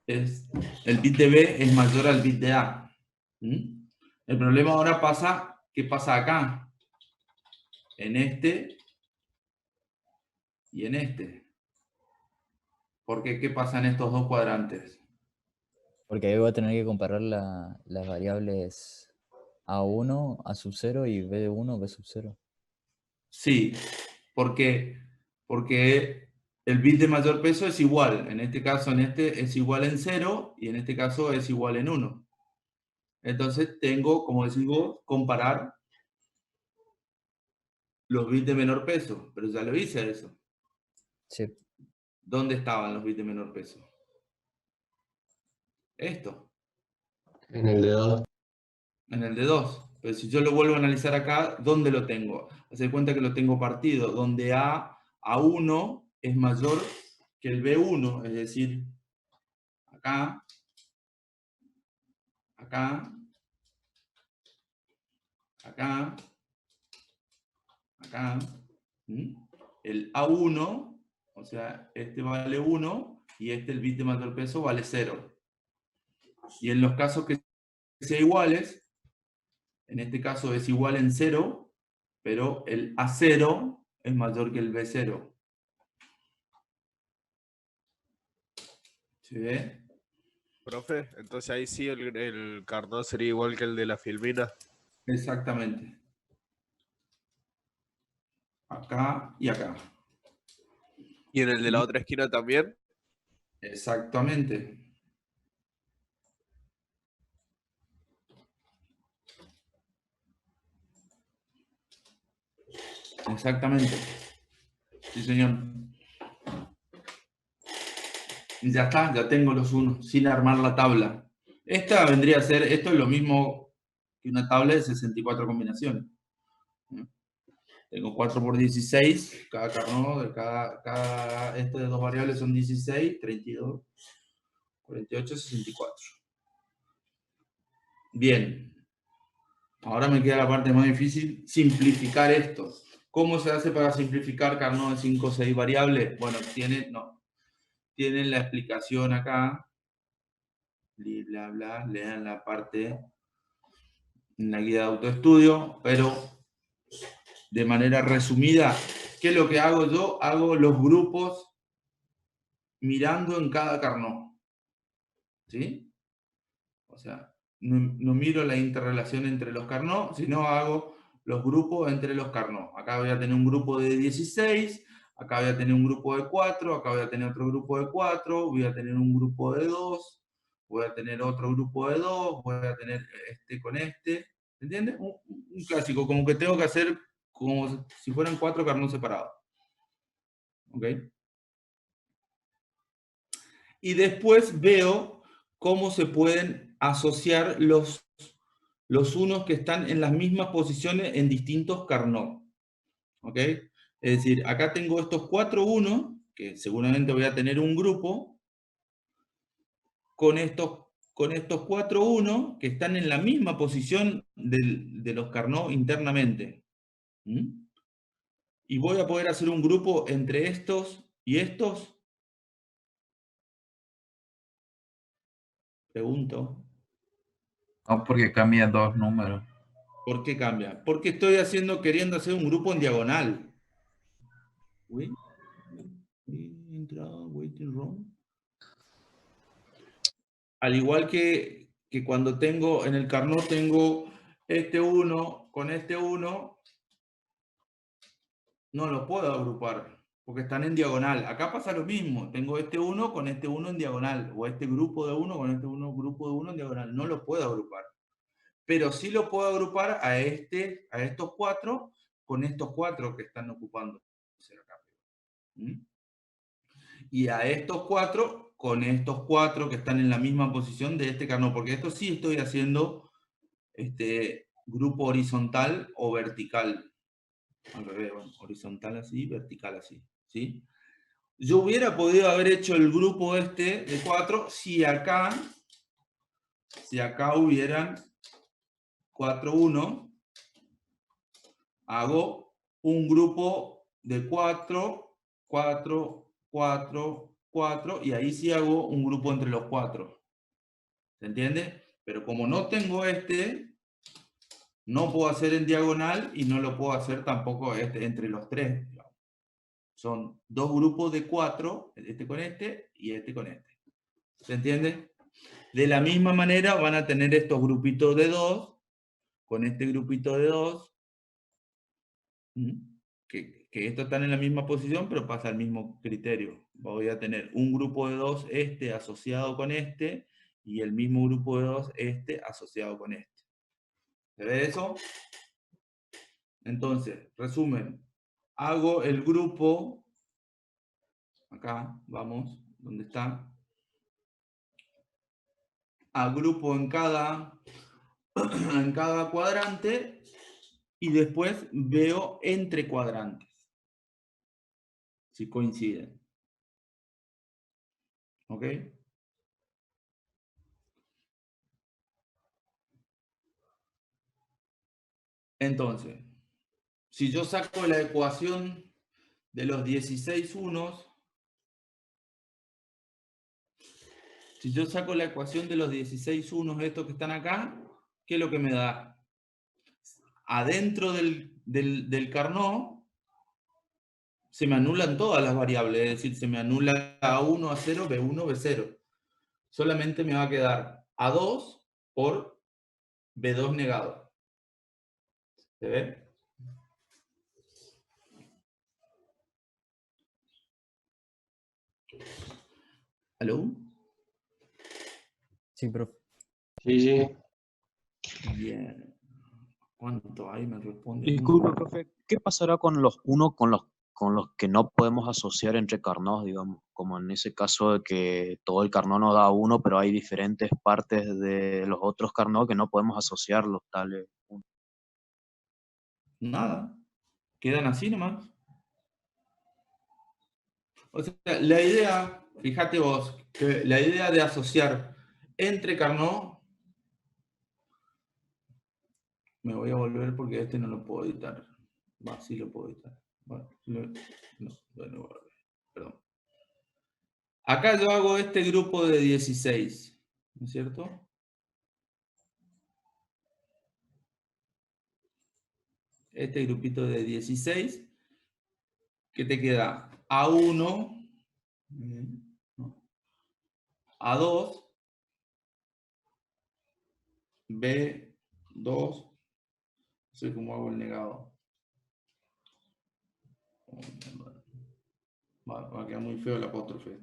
es... El bit de B es mayor al bit de A. ¿Mm? El problema ahora pasa... ¿Qué pasa acá? En este y en este. Porque ¿qué pasa en estos dos cuadrantes? Porque ahí voy a tener que comparar las variables A1, A sub 0 y B1, B sub 0. Sí, porque el bit de mayor peso es igual. En este caso, en este es igual en 0 y en este caso es igual en 1. Entonces tengo, como decís vos, comparar los bits de menor peso. Pero ya lo hice eso. Sí. ¿Dónde estaban los bits de menor peso? Esto, En el de 2. en el de 2. Pero si yo lo vuelvo a analizar acá, ¿dónde lo tengo? Haz cuenta que lo tengo partido, donde A1 es mayor que el B1, es decir, acá, acá, acá, acá. ¿Mm? El A1, o sea, este vale 1 y este, el bit de mayor peso, vale 0. Y en los casos que sean iguales, en este caso es igual en 0, pero el A0 es mayor que el B0. ¿Se ve? Profe, entonces ahí sí el Carnot sería igual que el de la Filmina. Exactamente. Acá y acá. ¿Y en el de la otra esquina también? Exactamente. Exactamente. Sí, señor. Ya está, ya tengo los unos, sin armar la tabla. Esta vendría a ser, esto es lo mismo que una tabla de 64 combinaciones. Tengo 4 por 16, cada carnot, este de dos variables son 16, 32, 48, 64. Bien. Ahora me queda la parte más difícil, simplificar esto. ¿Cómo se hace para simplificar carnot de 5 o 6 variables? Bueno, tienen la explicación acá. Bla, bla, lean la parte en la guía de autoestudio, pero de manera resumida, ¿qué es lo que hago yo? Hago los grupos mirando en cada carnot. ¿Sí? O sea, no miro la interrelación entre los carnot, sino hago los grupos entre los carnot. Acá voy a tener un grupo de 16, acá voy a tener un grupo de 4, acá voy a tener otro grupo de 4, voy a tener un grupo de 2, voy a tener otro grupo de 2, voy a tener este con este. ¿Entiendes? Un clásico, como que tengo que hacer como si fueran 4 carnot separados. ¿Ok? Y después veo cómo se pueden asociar los unos que están en las mismas posiciones en distintos carnot. ¿Ok? Es decir, acá tengo estos 4 unos, que seguramente voy a tener un grupo, con estos 4 unos que están en la misma posición de los carnot internamente. ¿Mm? Y voy a poder hacer un grupo entre estos y estos. Pregunto. No, porque cambia dos números. ¿Por qué cambia? Porque estoy queriendo hacer un grupo en diagonal. Waiting room. Al igual que cuando tengo en el carnot tengo este 1 con este 1, no los puedo agrupar, porque están en diagonal. Acá pasa lo mismo, tengo este 1 con este 1 en diagonal, o este grupo de 1 con este grupo de 1 en diagonal. No los puedo agrupar. Pero sí lo puedo agrupar a estos 4 con estos 4 que están ocupando acá. ¿Mm? Y a estos 4, con estos 4 que están en la misma posición de este Carnot, porque esto sí estoy haciendo grupo horizontal o vertical. Al revés, bueno, horizontal así, vertical así, ¿sí? Yo hubiera podido haber hecho el grupo de 4 si acá hubieran 4, 1, hago un grupo de 4, 4, 4, 4, y ahí sí hago un grupo entre los 4. ¿Se entiende? Pero como no tengo no puedo hacer en diagonal y no lo puedo hacer tampoco entre los 3. Son 2 grupos de 4, este con este y este con este. ¿Se entiende? De la misma manera van a tener estos grupitos de 2, con este grupito de 2, que estos están en la misma posición, pero pasa el mismo criterio. Voy a tener un grupo de 2, asociado con este, y el mismo grupo de 2, asociado con este. ¿Se ve eso? Entonces, resumen, hago el grupo, acá, vamos, ¿dónde está? Agrupo en cada cuadrante y después veo entre cuadrantes, si coinciden. ¿Ok? Entonces, si yo saco la ecuación de los 16 unos, si yo saco la ecuación de los 16 unos, estos que están acá, ¿qué es lo que me da? Adentro del Carnot se me anulan todas las variables, es decir, se me anula A1, A0, B1, B0. Solamente me va a quedar A2 por B2 negado. ¿Se ve? ¿Aló? Sí, profe. Sí, sí. Bien. ¿Cuánto hay? Me responde. Disculpe, profe, ¿qué pasará con los uno con los que no podemos asociar entre Carnots, digamos? Como en ese caso de que todo el Carnot nos da 1, pero hay diferentes partes de los otros Carnots que no podemos asociarlos, tal. Nada. Quedan así nomás. O sea, la idea, fíjate vos, que la idea de asociar entre Carnot, me voy a volver porque este no lo puedo editar. Va, sí lo puedo editar. Bueno, bueno, perdón. Acá yo hago este grupo de 16, ¿no es cierto? Este grupito de 16, que te queda A1, A2, B2, no sé cómo hago el negado. Va a quedar muy feo el apóstrofe.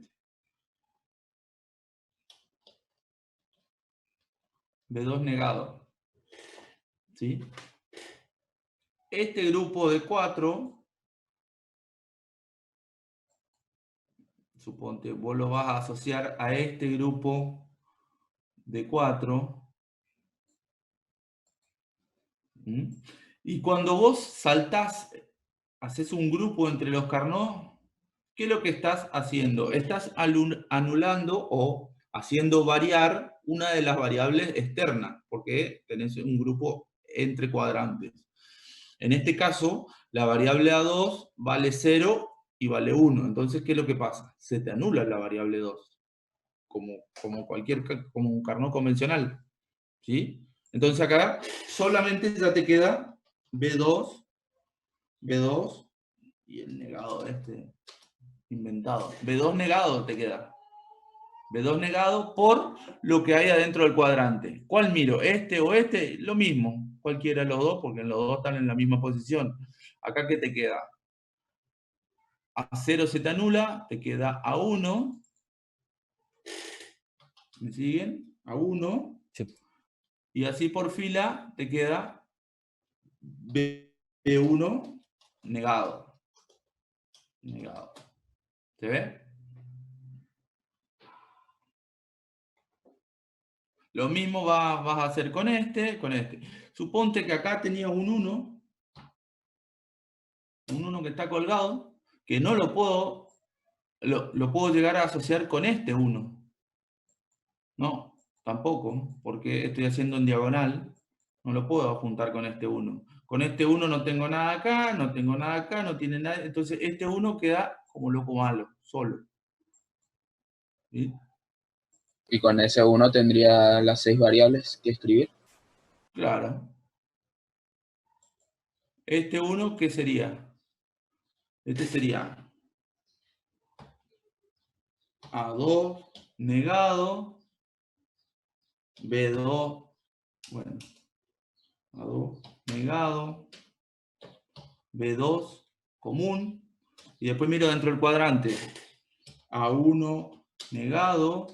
B2 negado. ¿Sí? Este grupo de 4, suponte, vos lo vas a asociar a este grupo de 4. Y cuando vos saltás, haces un grupo entre los Carnot, ¿qué es lo que estás haciendo? Estás anulando o haciendo variar una de las variables externas, porque tenés un grupo entre cuadrantes. En este caso, la variable A2 vale 0 y vale 1. Entonces, ¿qué es lo que pasa? Se te anula la variable 2, como un Carnot convencional. ¿Sí? Entonces acá solamente ya te queda B2, B2 y el negado inventado. B2 negado te queda. B2 negado por lo que hay adentro del cuadrante. ¿Cuál miro? ¿Este o este? Lo mismo. Cualquiera de los dos, porque los dos están en la misma posición. Acá, ¿qué te queda? A0 se te anula, te queda A1. ¿Me siguen? A1. Sí. Y así por fila te queda B1 negado. Negado. ¿Se ve? Lo mismo vas a hacer con este, con este. Suponte que acá tenía un 1 que está colgado, que no lo puedo, lo puedo llegar a asociar con este 1. No, tampoco, porque estoy haciendo en diagonal, no lo puedo juntar con este 1. Con este 1 no tengo nada acá, no tengo nada acá, no tiene nada, entonces este 1 queda como loco malo, solo. ¿Sí? Y con ese 1 tendría las 6 variables que escribir. Claro. Este 1, ¿qué sería? Este sería A2 negado, B2, bueno, A2 negado, B2 común, y después miro dentro del cuadrante, A1 negado,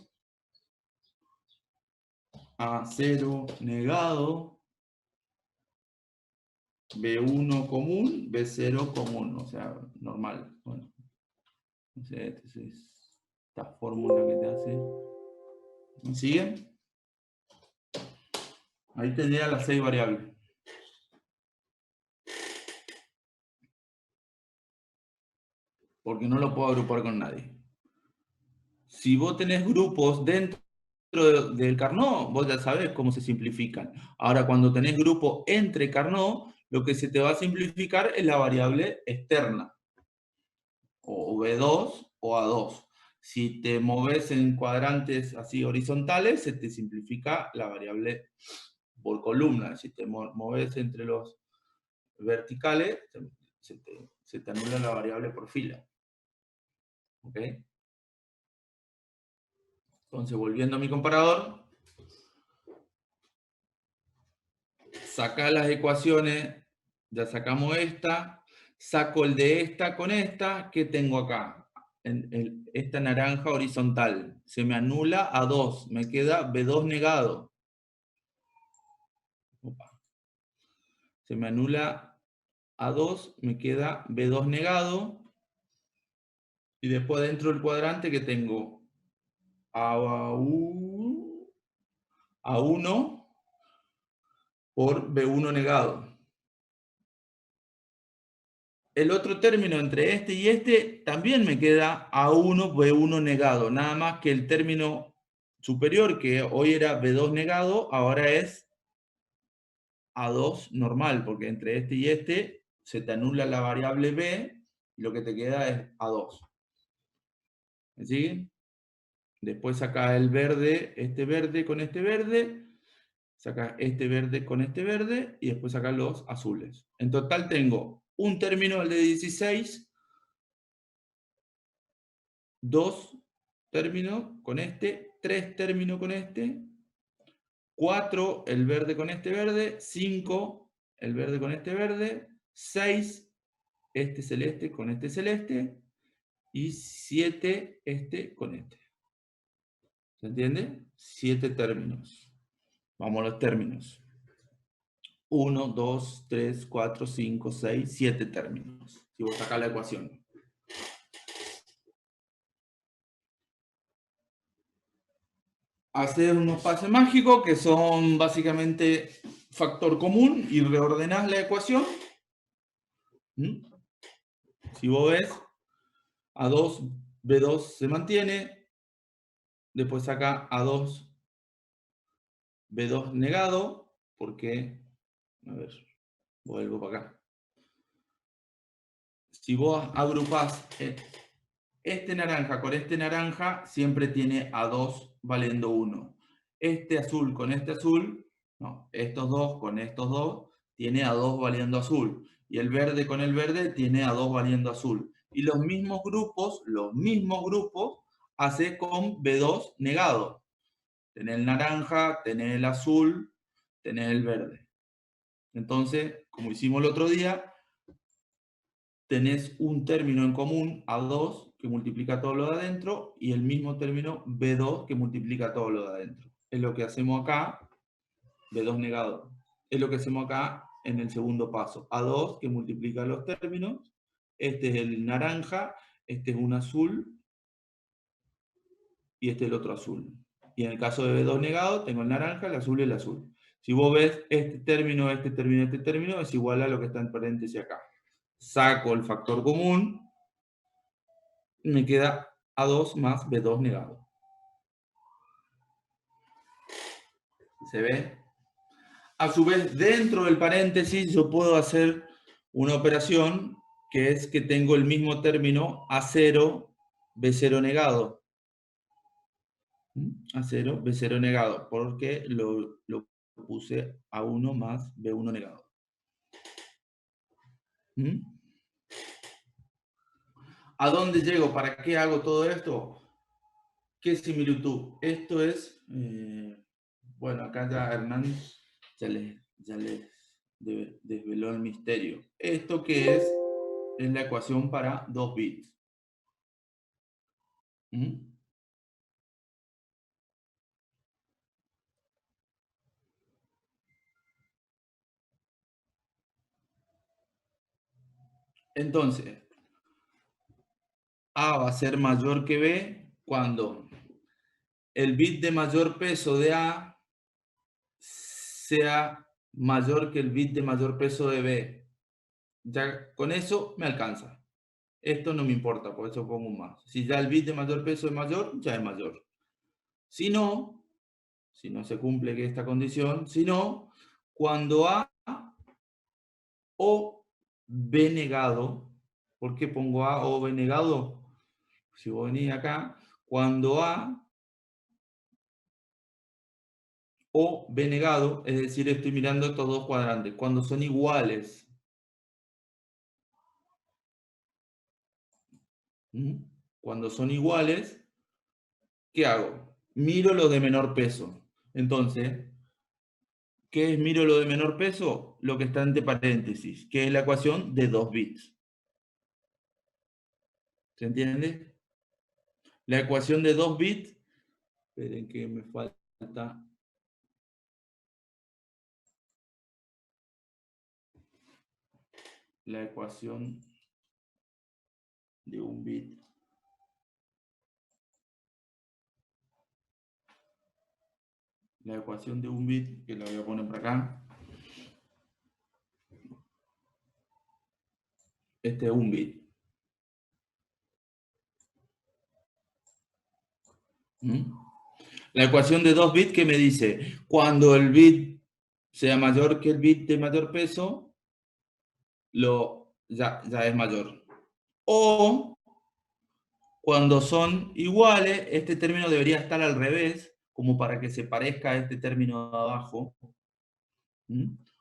A0 negado, B1 común, B0 común, o sea, normal. Bueno, no sé, esta fórmula que te hace. ¿Me siguen? Ahí tendría las 6 variables. Porque no lo puedo agrupar con nadie. Si vos tenés grupos dentro del Carnot, vos ya sabés cómo se simplifican. Ahora, cuando tenés grupos entre Carnot, lo que se te va a simplificar es la variable externa. O B2 o A2. Si te moves en cuadrantes así horizontales, se te simplifica la variable por columna. Si te moves entre los verticales, se te anula la variable por fila. ¿Ok? Entonces, volviendo a mi comparador, saca las ecuaciones, ya sacamos esta, saco el de esta con esta, ¿qué tengo acá? Esta naranja horizontal, se me anula a 2, me queda B2 negado. Opa. Se me anula a 2, me queda B2 negado, y después dentro del cuadrante que tengo A1 por B1 negado. El otro término entre este y este también me queda A1, B1 negado. Nada más que el término superior, que hoy era B2 negado, ahora es A2 normal, porque entre este y este se te anula la variable B y lo que te queda es A2. ¿Me siguen? Después saca el verde, este verde con este verde, saca este verde con este verde y después saca los azules. En total tengo un término, el de 16, 2 términos con este, 3 términos con este, 4 el verde con este verde, 5 el verde con este verde, 6 este celeste con este celeste y 7 este con este. ¿Se entiende? 7 términos. Vamos a los términos. 1, 2, 3, 4, 5, 6, 7 términos. Si vos sacás la ecuación. Hacer unos pases mágicos que son básicamente factor común y reordenás la ecuación. Si vos ves, A2, B2 se mantiene. Después saca A2, B2 negado, porque, a ver, vuelvo para acá. Si vos agrupás este naranja con este naranja, siempre tiene A2 valiendo 1. Este azul con este azul, no, estos dos con estos dos, tiene A2 valiendo azul. Y el verde con el verde tiene A2 valiendo azul. Y los mismos grupos, hace con B2 negado. Tenés el naranja, tenés el azul, tenés el verde. Entonces, como hicimos el otro día, tenés un término en común, A2, que multiplica todo lo de adentro, y el mismo término B2 que multiplica todo lo de adentro. Es lo que hacemos acá, B2 negado. Es lo que hacemos acá en el segundo paso. A2 que multiplica los términos, este es el naranja, este es un azul y este es el otro azul. Y en el caso de B2 negado, tengo el naranja, el azul y el azul. Si vos ves este término, es igual a lo que está en paréntesis acá. Saco el factor común, me queda A2 más B2 negado. ¿Se ve? A su vez, dentro del paréntesis, yo puedo hacer una operación que es que tengo el mismo término A0, B0 negado. A0, B0 negado, porque lo puse A1 más B1 negado. ¿A dónde llego? ¿Para qué hago todo esto? ¿Qué similitud? Esto es, bueno, acá ya Hernán ya les desveló el misterio. ¿Esto qué es? Es la ecuación para 2 bits. Entonces, A va a ser mayor que B cuando el bit de mayor peso de A sea mayor que el bit de mayor peso de B. Ya con eso me alcanza. Esto no me importa, por eso pongo un más. Si ya el bit de mayor peso es mayor, ya es mayor. Si no se cumple esta condición, si no, cuando A o B negado, ¿por qué pongo A o B negado? Si vos venís acá, cuando A o B negado, es decir, estoy mirando estos dos cuadrantes, cuando son iguales. Cuando son iguales, ¿qué hago? Miro lo de menor peso. Entonces, ¿qué es miro lo de menor peso? Lo que está entre paréntesis, que es la ecuación de 2 bits. ¿Se entiende? La ecuación de 2 bits, esperen que me falta. La ecuación de 1 bit. La ecuación de 1 bit, que la voy a poner por acá. Este es 1 bit. La ecuación de 2 bits que me dice, cuando el bit sea mayor que el bit de mayor peso, ya es mayor. O cuando son iguales, este término debería estar al revés, como para que se parezca a este término de abajo.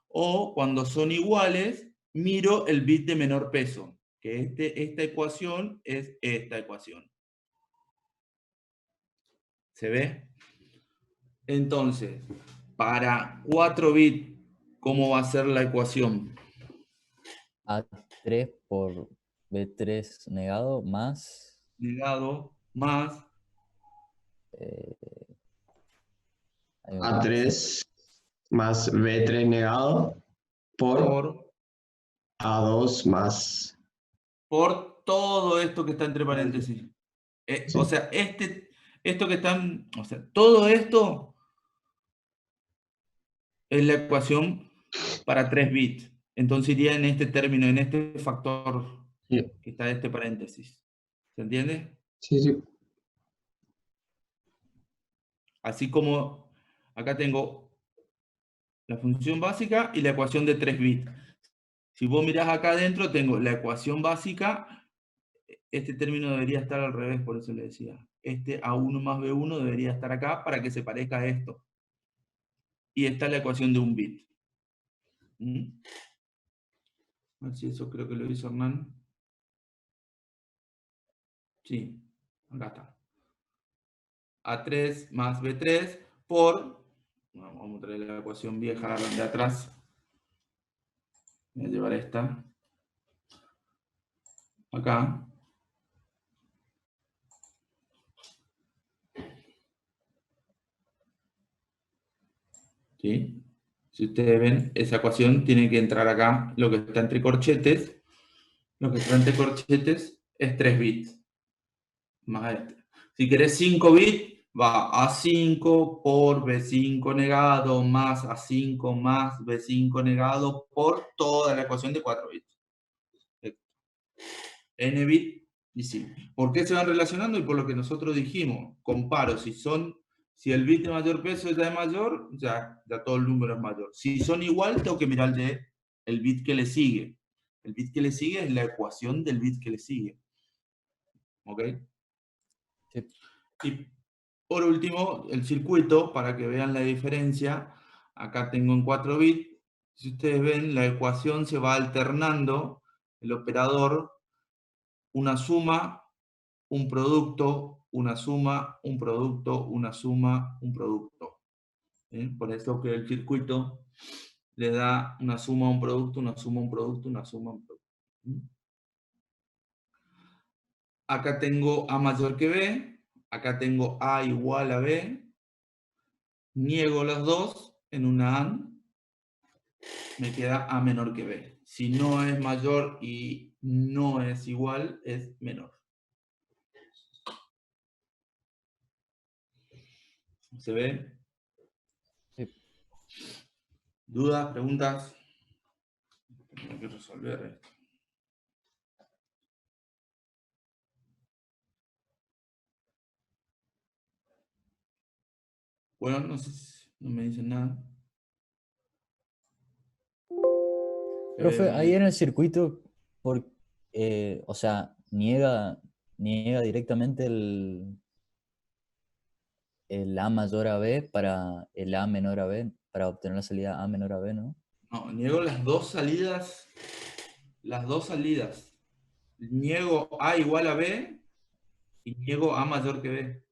O cuando son iguales, miro el bit de menor peso, que esta ecuación es esta ecuación. ¿Se ve? Entonces, para 4 bits, ¿cómo va a ser la ecuación? A3 por B3 negado más... Negado más... A3 más B3 negado por A2 más... Por todo esto que está entre paréntesis. Sí. O sea, esto que están... O sea, todo esto es la ecuación para 3 bits. Entonces iría en este término, en este factor que está en este paréntesis. ¿Se entiende? Sí, sí. Así como acá tengo la función básica y la ecuación de 3 bits. Si vos mirás acá adentro, tengo la ecuación básica. Este término debería estar al revés, por eso le decía. Este A1 más B1 debería estar acá para que se parezca a esto. Y esta es la ecuación de 1 bit. A ver si eso creo que lo hizo Hernán. Sí, acá está. A3 más B3 por... Bueno, vamos a traer la ecuación vieja de atrás. Voy a llevar esta. Acá. ¿Sí? Si ustedes ven, esa ecuación tiene que entrar acá. Lo que está entre corchetes, lo que está entre corchetes es 3 bits. más este. Si querés 5 bits, va A5 por B5 negado más A5 más B5 negado por toda la ecuación de 4 bits. N bit y sí. ¿Por qué se van relacionando? Y por lo que nosotros dijimos, comparo si el bit de mayor peso ya es mayor, ya todo el número es mayor. Si son igual, tengo que mirar el bit que le sigue. El bit que le sigue es la ecuación del bit que le sigue. ¿Ok? Sí. Y por último, el circuito, para que vean la diferencia, acá tengo en 4 bits. Si ustedes ven, la ecuación se va alternando, el operador, una suma, un producto, una suma, un producto, una suma, un producto. Por eso que el circuito le da una suma a un producto, una suma a un producto, una suma a un producto. Acá tengo A mayor que B, acá tengo A igual a B, niego las dos en una AND, me queda A menor que B. Si no es mayor y no es igual, es menor. ¿Se ve? Sí. ¿Dudas? ¿Preguntas? Tengo que resolver esto. Bueno, no sé si no me dicen nada. Profe, ahí en el circuito, o sea, niega directamente el A mayor a B para el A menor a B, para obtener la salida A menor a B, ¿no? No, niego las dos salidas. Las dos salidas. Niego A igual a B y niego A mayor que B.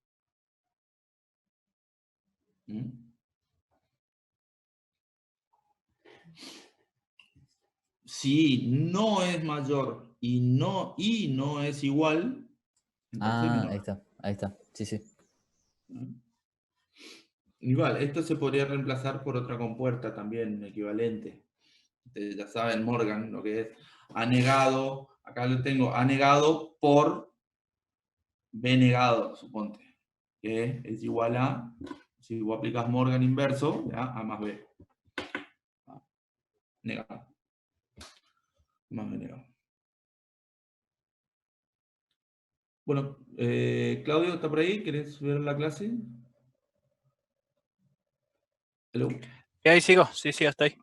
Si no es mayor y no es igual, entonces Ah, menor. ahí está, sí, sí. Igual, esto se podría reemplazar por otra compuerta también equivalente. Ustedes ya saben, Morgan, lo que es A negado, acá lo tengo, A negado por B negado, suponte, que es igual a, si vos aplicas Morgan inverso, ¿ya? A más B. Negado. Más B negado. Bueno, Claudio, ¿está por ahí? ¿Querés ver la clase? Hello. Y ahí sigo, sí, hasta ahí.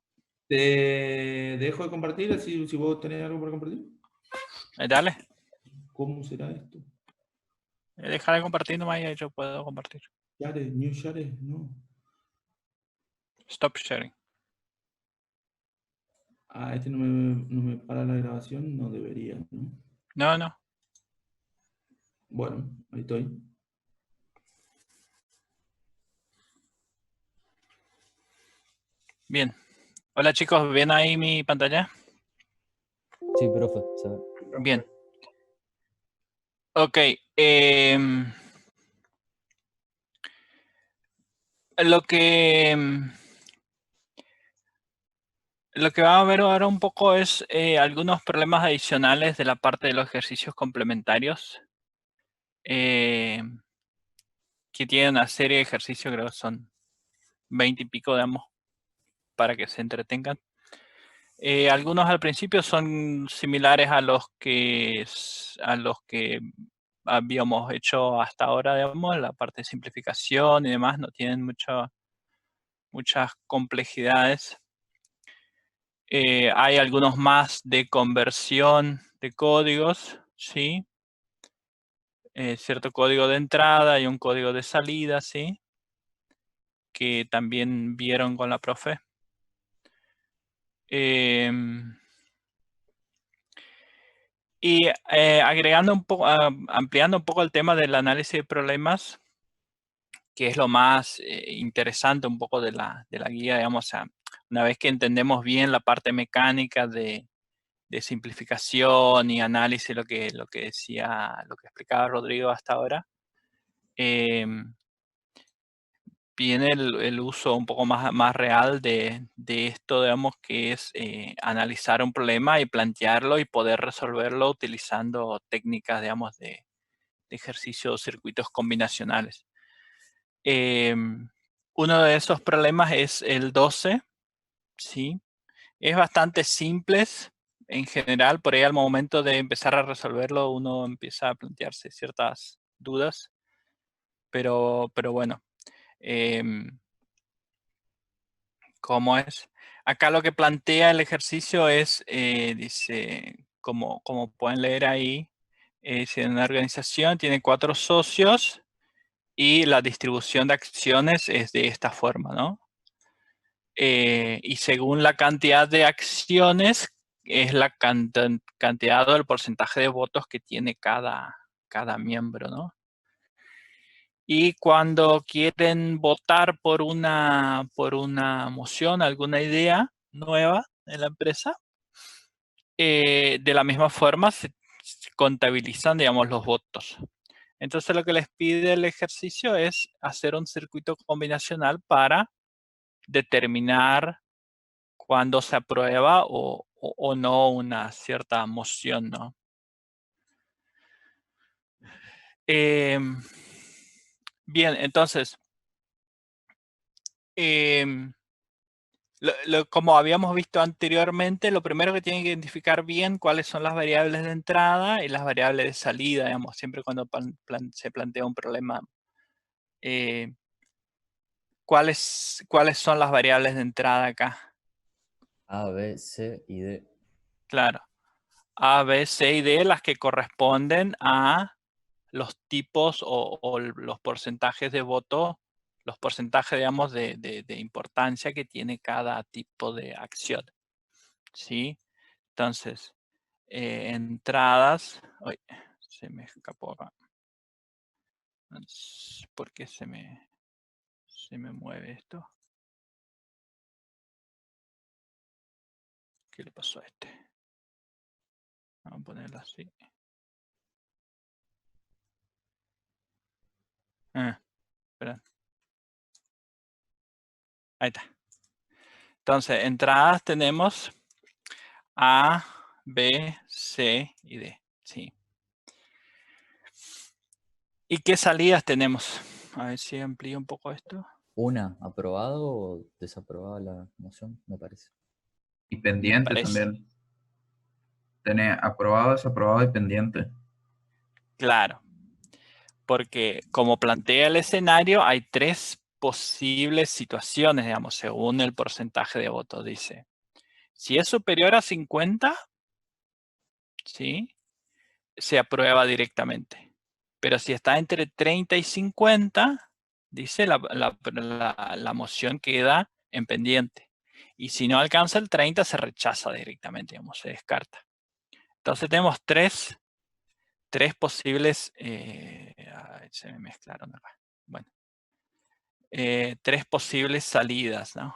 Te dejo de compartir, así si vos tenés algo para compartir. Dale. ¿Cómo será esto? Deja de compartir nomás y ahí yo puedo compartir. Share, new share, no. Stop sharing. Ah, este no me para la grabación, no debería, ¿no? No. Bueno, ahí estoy. Bien. Hola chicos, ¿ven ahí mi pantalla? Sí, profe, se ve. Bien. Ok. Lo que vamos a ver ahora un poco es algunos problemas adicionales de la parte de los ejercicios complementarios. Que tienen una serie de ejercicios, creo que son 20 y pico, digamos, para que se entretengan. Algunos al principio son similares a los que habíamos hecho hasta ahora, digamos, la parte de simplificación y demás, no tienen muchas complejidades. Hay algunos más de conversión de códigos, ¿sí? Cierto código de entrada y un código de salida, ¿sí? Que también vieron con la profe. Y agregando un poco, ampliando un poco el tema del análisis de problemas, que es lo más interesante un poco de la guía, digamos, o sea, una vez que entendemos bien la parte mecánica de simplificación y análisis, lo que explicaba Rodrigo hasta ahora, viene el uso un poco más real de esto, digamos, que es analizar un problema y plantearlo y poder resolverlo utilizando técnicas, digamos, de ejercicio o circuitos combinacionales. Uno de esos problemas es el 12, ¿sí? Es bastante simple en general, por ahí al momento de empezar a resolverlo uno empieza a plantearse ciertas dudas, pero bueno. ¿Cómo es? Acá lo que plantea el ejercicio es, dice, como pueden leer ahí, si una organización tiene 4 socios y la distribución de acciones es de esta forma, ¿no? Y según la cantidad de acciones, es la cantidad o el porcentaje de votos que tiene cada miembro, ¿no? Y cuando quieren votar por una moción, alguna idea nueva en la empresa, de la misma forma se contabilizan, digamos, los votos. Entonces lo que les pide el ejercicio es hacer un circuito combinacional para determinar cuándo se aprueba o no una cierta moción, ¿no? Bien, entonces, como habíamos visto anteriormente, lo primero que tienen que identificar bien cuáles son las variables de entrada y las variables de salida, digamos, siempre cuando se plantea un problema. ¿Cuáles son las variables de entrada acá? A, B, C y D. Claro. A, B, C y D, las que corresponden a los tipos o los porcentajes de voto, los porcentajes, digamos, de importancia que tiene cada tipo de acción. ¿Sí? Entonces, entradas. Uy, se me escapó acá. ¿Por qué se me mueve esto? ¿Qué le pasó a este? Vamos a ponerlo así. Espera. Ahí está. Entonces, entradas tenemos A, B, C y D. Sí. ¿Y qué salidas tenemos? A ver si amplío un poco esto. Una, ¿aprobado o desaprobada la moción? Me parece. Y pendiente parece. también. Tener aprobado, desaprobado y pendiente. Claro. Porque como plantea el escenario, hay 3 posibles situaciones, digamos, según el porcentaje de votos. Dice, si es superior a 50, ¿sí?, se aprueba directamente. Pero si está entre 30 y 50, dice, la moción queda en pendiente. Y si no alcanza el 30, se rechaza directamente, digamos, se descarta. Entonces tenemos 3 posibles, se me mezclaron acá. Bueno, 3 posibles salidas, ¿no?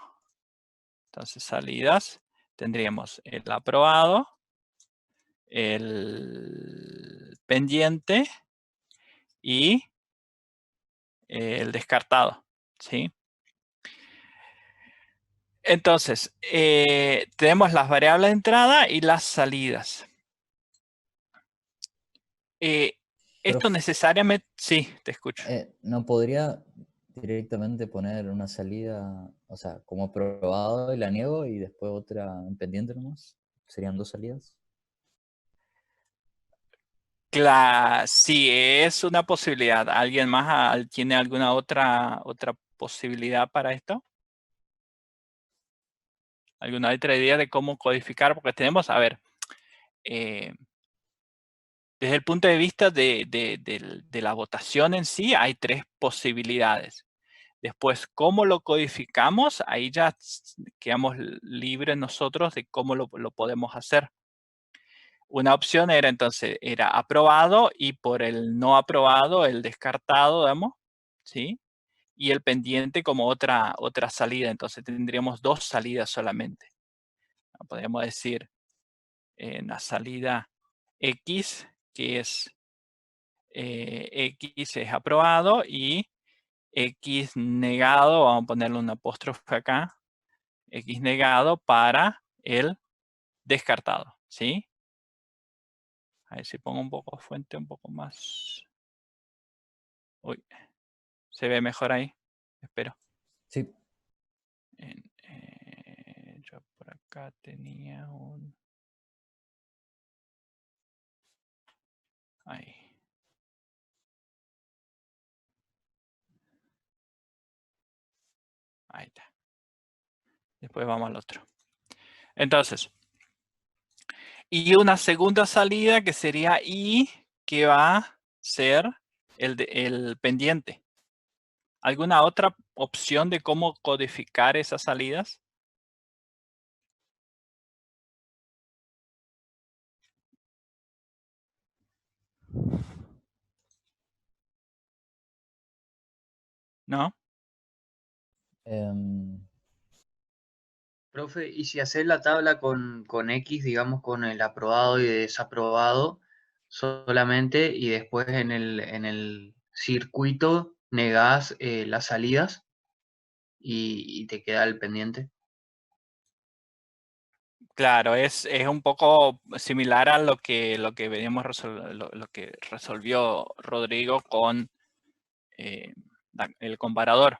Entonces, salidas, tendríamos el aprobado, el pendiente y el descartado, ¿sí? Entonces, tenemos las variables de entrada y las salidas. Esto necesariamente... Sí, te escucho. ¿No podría directamente poner una salida, o sea, como aprobado y la niego y después otra en pendiente nomás? ¿Serían 2 salidas? Sí, es una posibilidad. ¿Alguien más tiene alguna otra posibilidad para esto? ¿Alguna otra idea de cómo codificar? Porque tenemos, a ver, desde el punto de vista de la votación en sí, hay 3 posibilidades. Después, ¿cómo lo codificamos? Ahí ya quedamos libres nosotros de cómo lo podemos hacer. Una opción era entonces, era aprobado y por el no aprobado, el descartado, digamos, ¿sí? Y el pendiente como otra salida. Entonces tendríamos 2 salidas solamente. Podríamos decir en la salida X, que es X es aprobado y X negado, vamos a ponerle un apóstrofe acá, X negado para el descartado, ¿sí? A ver si pongo un poco fuente un poco más Uy, ¿se ve mejor ahí? Espero. Sí. Yo por acá tenía un... Ahí. Ahí está. Después vamos al otro. Entonces, y una segunda salida que sería I, que va a ser el pendiente. ¿Alguna otra opción de cómo codificar esas salidas? ¿No? Profe, y si haces la tabla con X, digamos, con el aprobado y desaprobado solamente, y después en el circuito negás las salidas y te queda el pendiente. Claro, es un poco similar a lo que veníamos lo que resolvió Rodrigo con el comparador.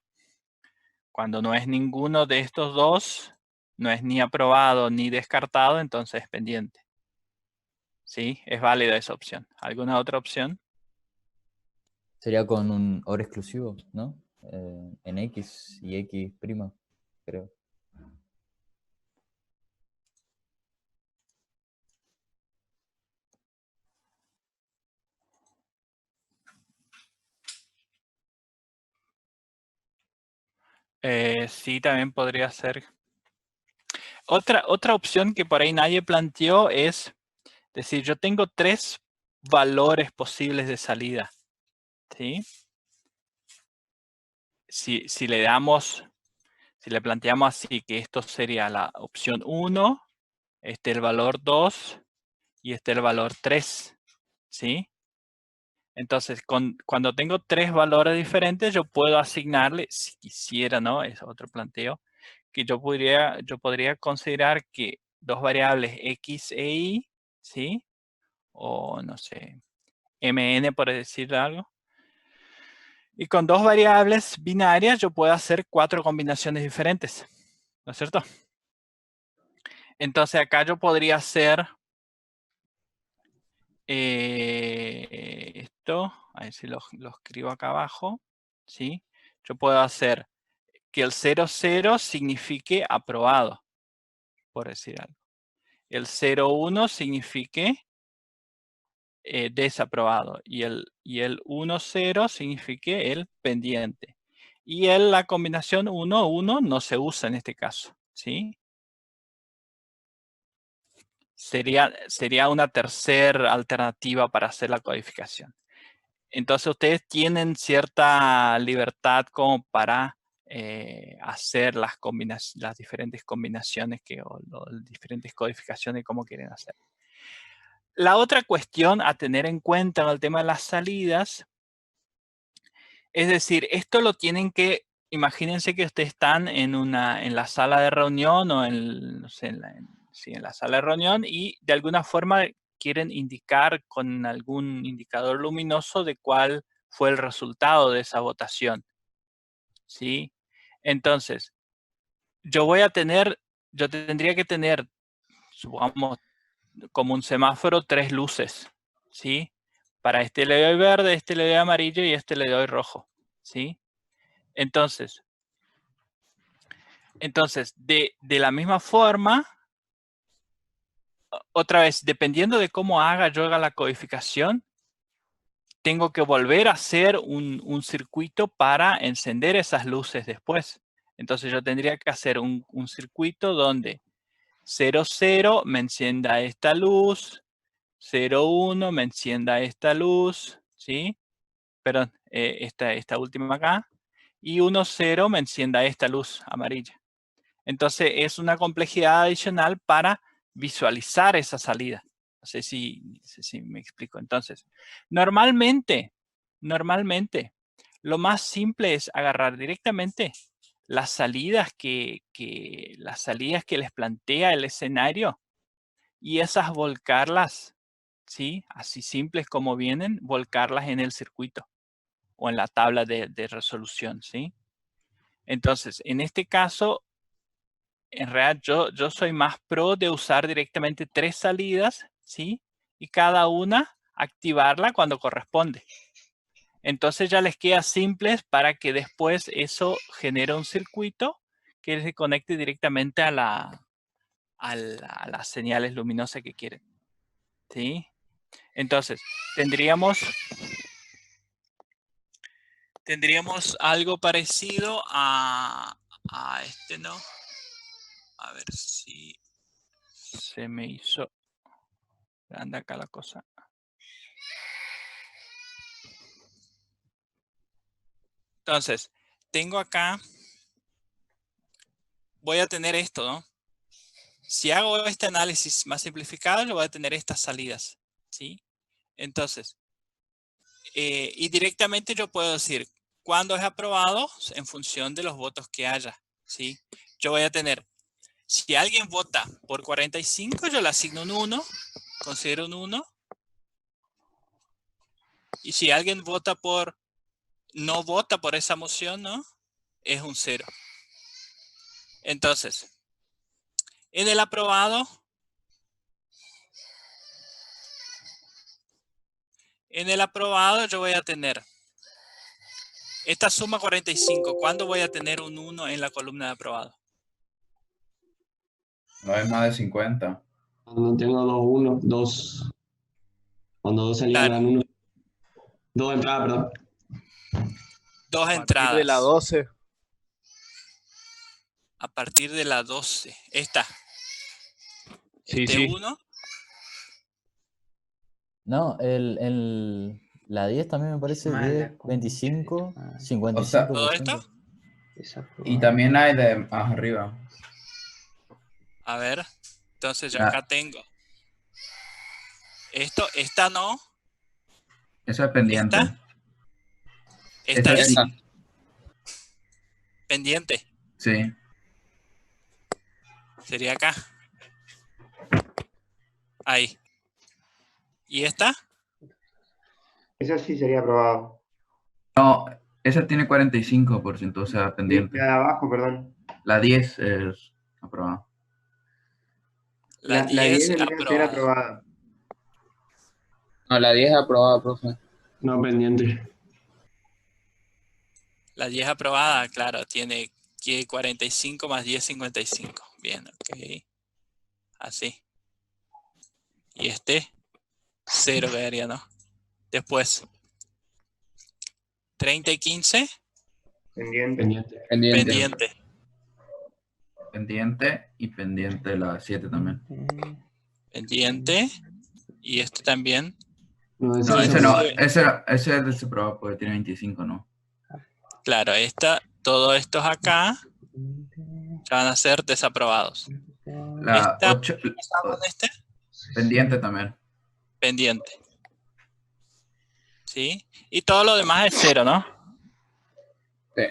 Cuando no es ninguno de estos dos, no es ni aprobado ni descartado, entonces es pendiente. ¿Sí? Es válida esa opción. ¿Alguna otra opción? Sería con un OR exclusivo, ¿no? En X y X', creo. Sí, también podría ser. Otra opción que por ahí nadie planteó es decir, yo tengo 3 valores posibles de salida. ¿Sí? Si le planteamos así, que esto sería la opción 1, este el valor 2 y este el valor 3. ¿Sí? Entonces, cuando tengo 3 valores diferentes, yo puedo asignarle, si quisiera, ¿no? Es otro planteo, que yo podría considerar que 2 variables X e Y, ¿sí? O no sé, MN por decir algo. Y con 2 variables binarias yo puedo hacer 4 combinaciones diferentes, ¿no es cierto? Entonces acá yo podría hacer esto, a ver si lo escribo acá abajo, ¿sí? Yo puedo hacer que el 00 signifique aprobado, por decir algo. El 01 signifique desaprobado y el 10 signifique el pendiente. Y la combinación 1-1 no se usa en este caso, ¿sí? Sería una tercera alternativa para hacer la codificación. Entonces ustedes tienen cierta libertad como para hacer las diferentes combinaciones o diferentes codificaciones como quieren hacer. La otra cuestión a tener en cuenta en el tema de las salidas, es decir, esto lo tienen que, imagínense que ustedes están en la sala de reunión o en la sala de reunión y de alguna forma quieren indicar con algún indicador luminoso de cuál fue el resultado de esa votación. ¿Sí? Entonces, yo tendría que tener, supongamos, como un semáforo, 3 luces, ¿sí? Para este le doy verde, este le doy amarillo y este le doy rojo, ¿sí? Entonces, de la misma forma, otra vez, dependiendo de cómo yo haga la codificación, tengo que volver a hacer un circuito para encender esas luces después. Entonces yo tendría que hacer un circuito donde 00 me encienda esta luz, 01 me encienda esta luz, ¿sí? Perdón, esta última acá. Y 10 me encienda esta luz amarilla. Entonces es una complejidad adicional para visualizar esa salida. No sé si me explico. Entonces, normalmente, lo más simple es agarrar directamente las salidas que les plantea el escenario y esas volcarlas, ¿sí? Así simples como vienen, volcarlas en el circuito. o en la tabla de resolución, ¿sí? Entonces, en este caso, en realidad yo soy más pro de usar directamente 3 salidas, ¿sí? Y cada una activarla cuando corresponde. Entonces ya les queda simples para que después eso genere un circuito que se conecte directamente a las señales luminosas que quieren, ¿sí? Entonces, tendríamos algo parecido a este, ¿no? A ver si se me hizo grande acá la cosa. Entonces, tengo acá, voy a tener esto, ¿no? Si hago este análisis más simplificado, lo voy a tener estas salidas, ¿sí? Entonces, y directamente yo puedo decir cuándo es aprobado en función de los votos que haya, ¿sí? Yo voy a tener, si alguien vota por 45, yo le asigno un 1, considero un 1. Y si alguien no vota por esa moción, ¿no? Es un 0. Entonces, en el aprobado, yo voy a tener esta suma 45. ¿Cuándo voy a tener un 1 en la columna de aprobado? No es más de 50. Cuando tengo 2. Cuando 2 salidas me dan 1. 2 entradas, perdón. 2 A entradas. partir de la 12. A partir de la 12. Esta. Sí, Este sí. 1. No, la 10 también me parece Mala 10, concha 25, de tu madre. 55%. ¿Todo esto? Y también hay de más arriba. A ver. Entonces yo La- acá tengo. Esta no. Eso es pendiente. Esta es Esa. pendiente. Sí. Sería acá. Ahí. ¿Y esta? Eso sí sería aprobado. No, esa tiene 45%, o sea, Y pendiente. la de abajo, perdón. La 10 es aprobada. La La 10 10 vendría a ser aprobada. aprobada. No, la 10 es aprobada, profe. No, pendiente. La 10 aprobada, claro, tiene que 45 más 10, 55. Bien, ok. Así. Y este, 0 quedaría, ¿no? Después, 30 y 15, Pendiente. Pendiente. Pendiente. pendiente. Pendiente y pendiente la 7 también. Pendiente. Y este también. No, No, ese ese no, sube. ese es desaprobado porque tiene 25, ¿no? Claro, todos estos acá ya van a ser desaprobados. La Esta, 8, ¿qué pasa con este? pendiente también. Pendiente. ¿Sí? Y todo lo demás es 0, ¿no? Sí.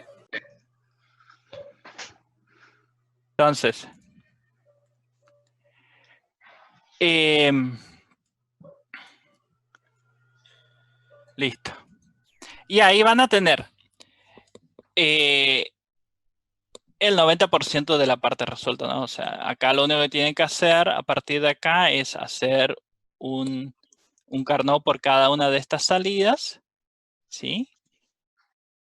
Entonces, listo. Y ahí van a tener el 90% de la parte resuelta, ¿no? O sea, acá lo único que tienen que hacer a partir de acá es hacer un Carnot por cada una de estas salidas, ¿sí?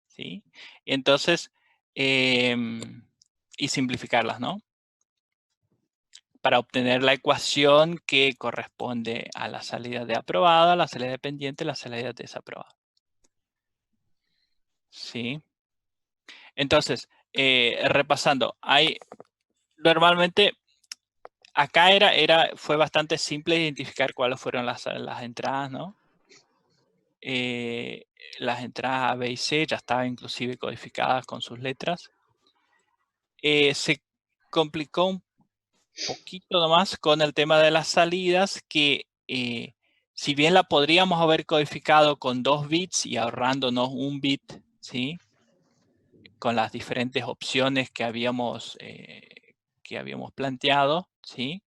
¿Sí? Entonces, y simplificarlas, ¿no? Para obtener la ecuación que corresponde a la salida de aprobada, la salida de pendiente, la salida de desaprobada. ¿Sí? Entonces, repasando, normalmente acá fue bastante simple identificar cuáles fueron las entradas, ¿no? Las entradas A, B y C ya estaban inclusive codificadas con sus letras. Se complicó un poquito nomás con el tema de las salidas, que si bien la podríamos haber codificado con 2 bits y ahorrándonos 1 bit, ¿sí? Con las diferentes opciones que habíamos planteado, ¿sí?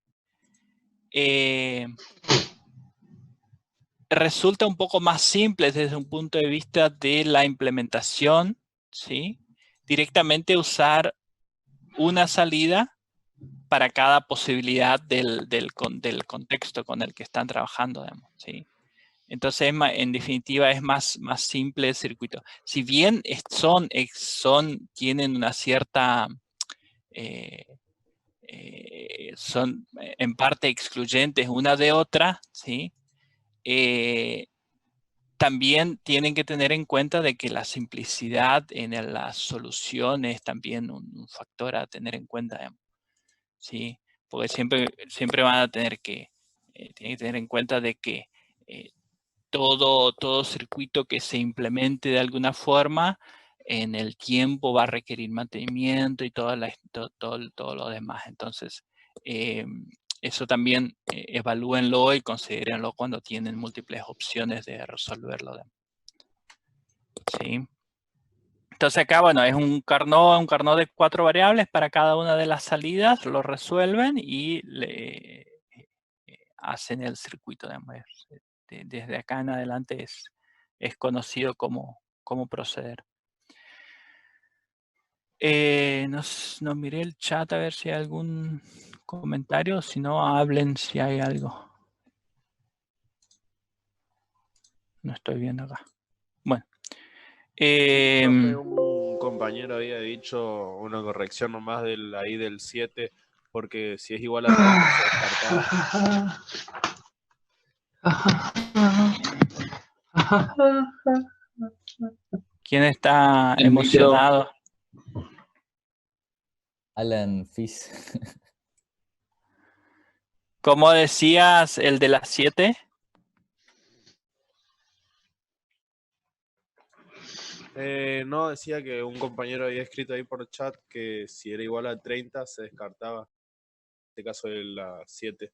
resulta un poco más simple desde un punto de vista de la implementación, ¿sí? Directamente usar una salida para cada posibilidad del contexto con el que están trabajando, digamos, ¿sí? Entonces, en definitiva, es más simple el circuito. Si bien tienen una cierta... son en parte excluyentes una de otra, ¿sí? También tienen que tener en cuenta de que la simplicidad en las soluciones es también un factor a tener en cuenta, digamos, ¿sí? Porque siempre van a tener que, tienen que tener en cuenta de que todo circuito que se implemente de alguna forma en el tiempo va a requerir mantenimiento y todo lo demás. Entonces, eso también evalúenlo y considérenlo cuando tienen múltiples opciones de resolverlo. ¿Sí? Entonces acá, bueno, es un Carnot de 4 variables para cada una de las salidas, lo resuelven y le hacen el circuito. Desde acá en adelante es conocido cómo proceder. No miré el chat a ver si hay algún comentario, si no, hablen si hay algo. No estoy viendo acá. Bueno. Un compañero había dicho una corrección nomás ahí del 7, porque si es igual a 30 se descartaba. ¿Quién está El emocionado? Alan Fis. ¿Cómo decías el de las 7? No, decía que un compañero había escrito ahí por chat que si era igual a 30 se descartaba. En este caso de la 7.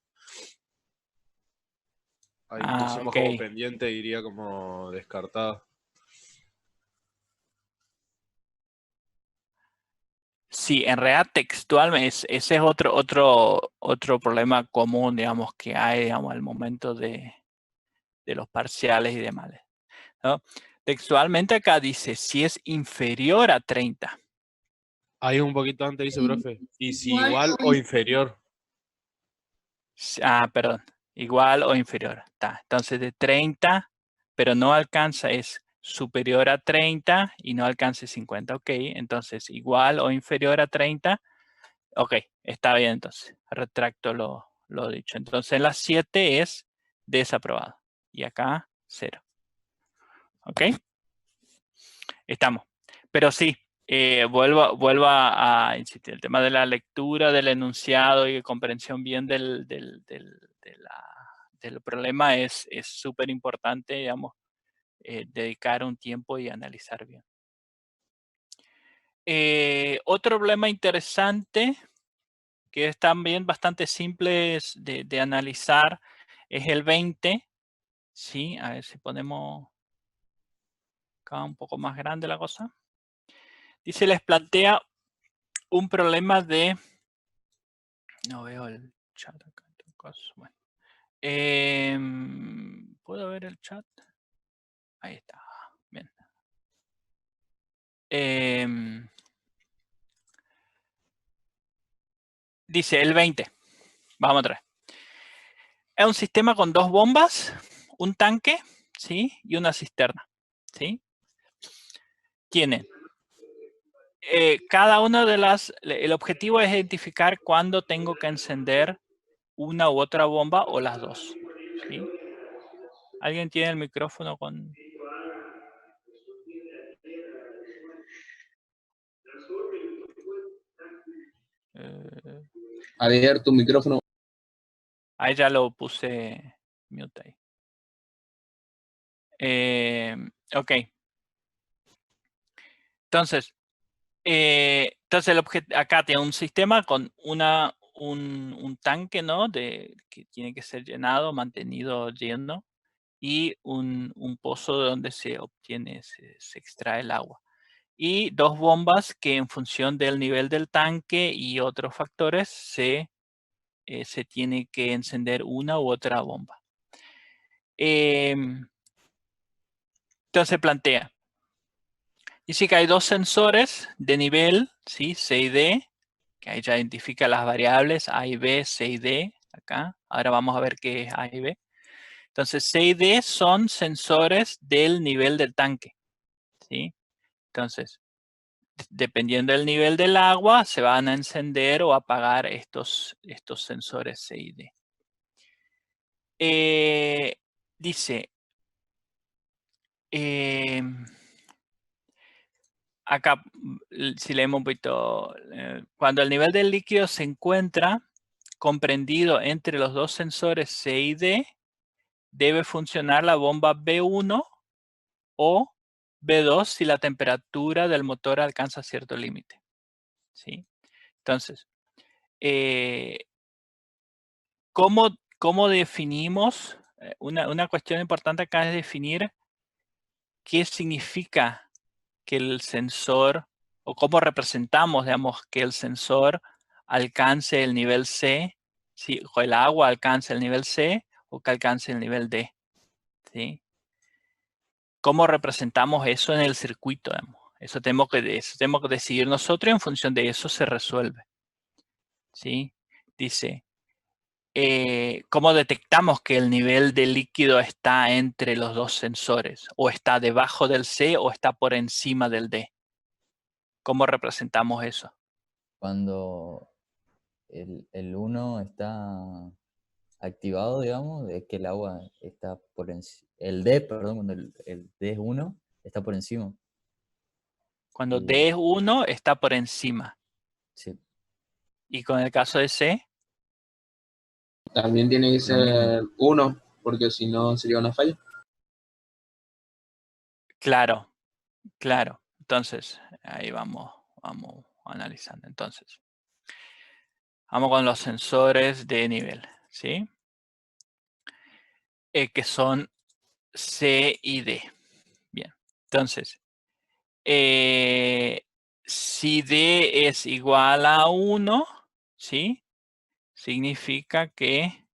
Ahí pusimos como pendiente, iría como descartado. Sí, en realidad textualmente ese es otro problema común, digamos, que hay, digamos, al momento de los parciales y demás, ¿no? Textualmente acá dice, si es inferior a 30. Ahí un poquito antes dice, profe, y si igual o inferior. Perdón, igual o inferior. Está. Entonces de 30, pero no alcanza, es superior a 30 y no alcance 50. Ok, entonces igual o inferior a 30. Ok, está bien entonces. Retracto lo dicho. Entonces en la 7 es desaprobado. Y acá 0. Ok. Estamos. Pero sí, vuelvo a insistir. El tema de la lectura del enunciado y comprensión bien del problema es súper importante, digamos, dedicar un tiempo y analizar bien. Otro problema interesante, que es también bastante simple de analizar, es el 20. ¿Sí? A ver si ponemos acá un poco más grande la cosa. Dice, les plantea un problema de... No veo el chat acá. Bueno. ¿Puedo ver el chat? Ahí está. Bien. Dice el 20. Vamos atrás. Es un sistema con 2 bombas, un tanque, ¿sí? Y una cisterna, ¿sí? Tiene cada una de las... El objetivo es identificar cuándo tengo que encender una u otra bomba o las dos, ¿sí? ¿Alguien tiene el micrófono con...? Abierto tu micrófono. Ahí ya lo puse mute ahí. Ok. Entonces, acá tiene un sistema con un tanque, ¿no? Que tiene que ser llenado, mantenido lleno, y un pozo donde se obtiene, se extrae el agua. Y 2 bombas que en función del nivel del tanque y otros factores se tiene que encender una u otra bomba. Entonces plantea. Dice que hay dos sensores de nivel, ¿sí? C y D, que ahí ya identifica las variables A y B, C y D, acá. Ahora vamos a ver qué es A y B. Entonces, C y D son sensores del nivel del tanque, ¿sí? Entonces, dependiendo del nivel del agua, se van a encender o apagar estos sensores C y D. Dice, acá, si leemos un poquito, cuando el nivel del líquido se encuentra comprendido entre los dos sensores C y D, debe funcionar la bomba B1 o B2 si la temperatura del motor alcanza cierto límite, ¿sí? Entonces, ¿cómo definimos? Una cuestión importante acá es definir qué significa que el sensor, o cómo representamos, digamos, que el sensor alcance el nivel C, si el agua alcance el nivel C o que alcance el nivel D, ¿sí? ¿Cómo representamos eso en el circuito? Digamos? Eso tenemos que decidir nosotros y en función de eso se resuelve, ¿sí? Dice, ¿cómo detectamos que el nivel de líquido está entre los dos sensores? ¿O está debajo del C o está por encima del D? ¿Cómo representamos eso? Cuando el 1 está activado, digamos, es que el agua está por encima. El D, perdón, cuando el D es 1, está por encima. Cuando Y- D es 1, está por encima. Sí, Y con el caso de C, También tiene que lo mismo. ser 1, porque si no sería una falla. claro, claro. Entonces, ahí vamos analizando. Entonces, vamos con los sensores de nivel, ¿sí? Que son C y D. Bien, entonces, si D es igual a 1, ¿sí? Significa que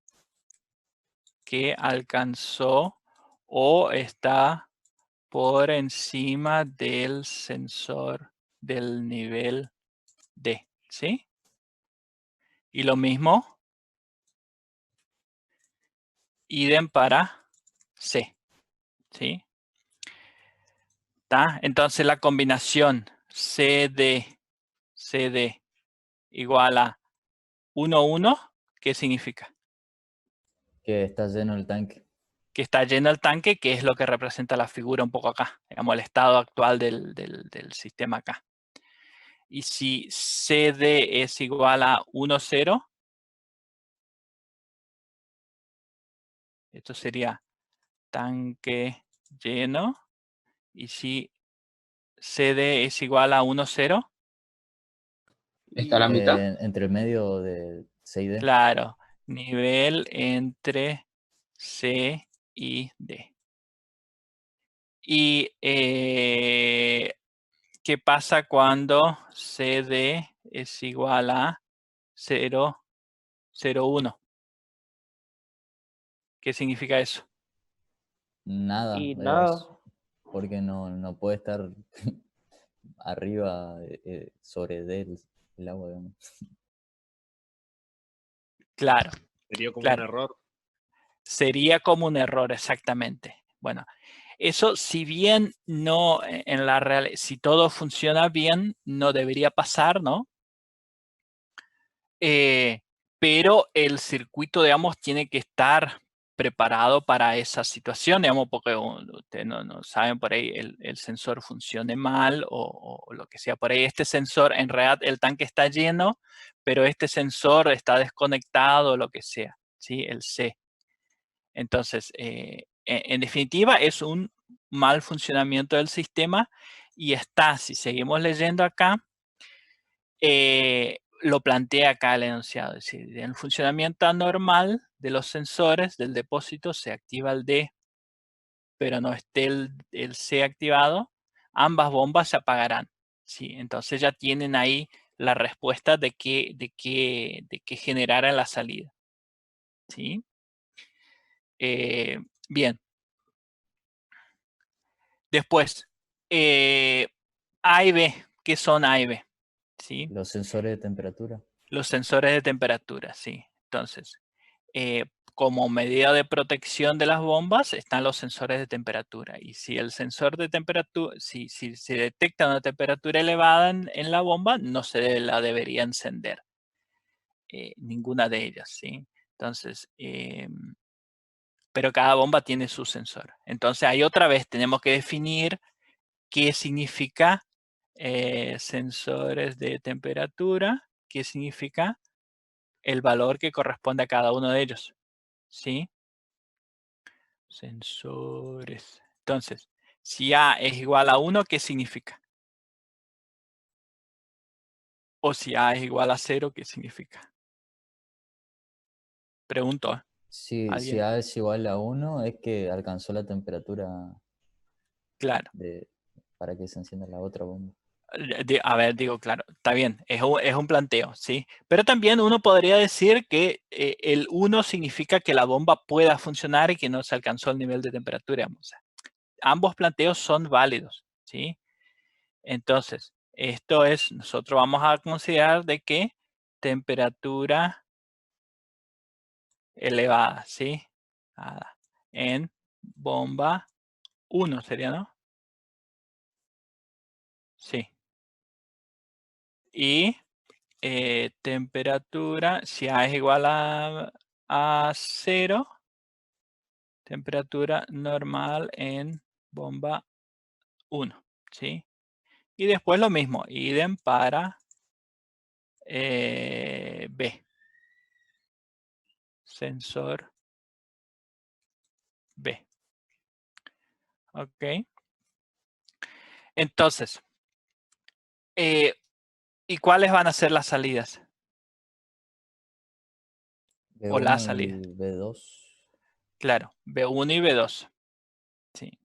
alcanzó o está por encima del sensor del nivel D, ¿sí? Y lo mismo, idem para C, ¿sí? ¿Está? Entonces la combinación CD igual a 1, 1, ¿qué significa? Que está lleno el tanque. Que está lleno el tanque, que es lo que representa la figura un poco acá, digamos, el estado actual del sistema acá. Y si CD es igual a 1, 0, esto sería tanque lleno. Y si CD es igual a 1, 0, ¿Está a la mitad? Entre el medio de C y D. claro, nivel entre C y D. Y ¿qué pasa cuando CD es igual a 0, 0, 1? ¿Qué significa eso? Nada, Y nada. porque no puede estar arriba sobre D el agua, digamos. Claro, Sería como claro. un error. Sería como un error, exactamente. Bueno, eso si bien no en la realidad, si todo funciona bien, no debería pasar, ¿no? Pero el circuito, digamos, tiene que estar preparado para esa situación, digamos, porque ustedes no saben por ahí el sensor funcione mal o lo que sea. Por ahí este sensor, en realidad el tanque está lleno, pero este sensor está desconectado o lo que sea, ¿sí? El C. Entonces, en definitiva, es un mal funcionamiento del sistema y está, si seguimos leyendo acá, lo plantea acá el enunciado. Es decir, en el funcionamiento anormal de los sensores del depósito se activa el D, pero no esté el C activado, ambas bombas se apagarán. ¿Sí? Entonces ya tienen ahí la respuesta de qué generara la salida. ¿Sí? Bien. Después, A y B. ¿Qué son A y B? ¿Sí? Los sensores de temperatura. Los sensores de temperatura, sí. Entonces, como medida de protección de las bombas están los sensores de temperatura. Y si el sensor de temperatura, si se detecta una temperatura elevada en la bomba, no se la debería encender. Ninguna de ellas, ¿sí? Entonces, pero cada bomba tiene su sensor. Entonces, ahí otra vez tenemos que definir qué significa sensores de temperatura, qué significa el valor que corresponde a cada uno de ellos, ¿sí? Sensores. Entonces, si A es igual a 1, ¿qué significa? O si A es igual a 0, ¿qué significa? Pregunto, ¿eh? Si ¿Alguien? A es igual a 1, es que alcanzó la temperatura Claro. para que se encienda la otra bomba. A ver, digo, claro, está bien, es un planteo, ¿sí? Pero también uno podría decir que el 1 significa que la bomba pueda funcionar y que no se alcanzó el nivel de temperatura. O sea, ambos planteos son válidos, ¿sí? Entonces, esto es, nosotros vamos a considerar de que temperatura elevada, ¿sí? En bomba 1 sería, ¿no? Sí. Y temperatura, si A es igual a 0, temperatura normal en bomba 1, ¿sí? Y después lo mismo, idem para B. Sensor B. Ok. Entonces, ¿y cuáles van a ser las salidas? O la B1 salida. y B2. Claro, B1 y B2. Sí.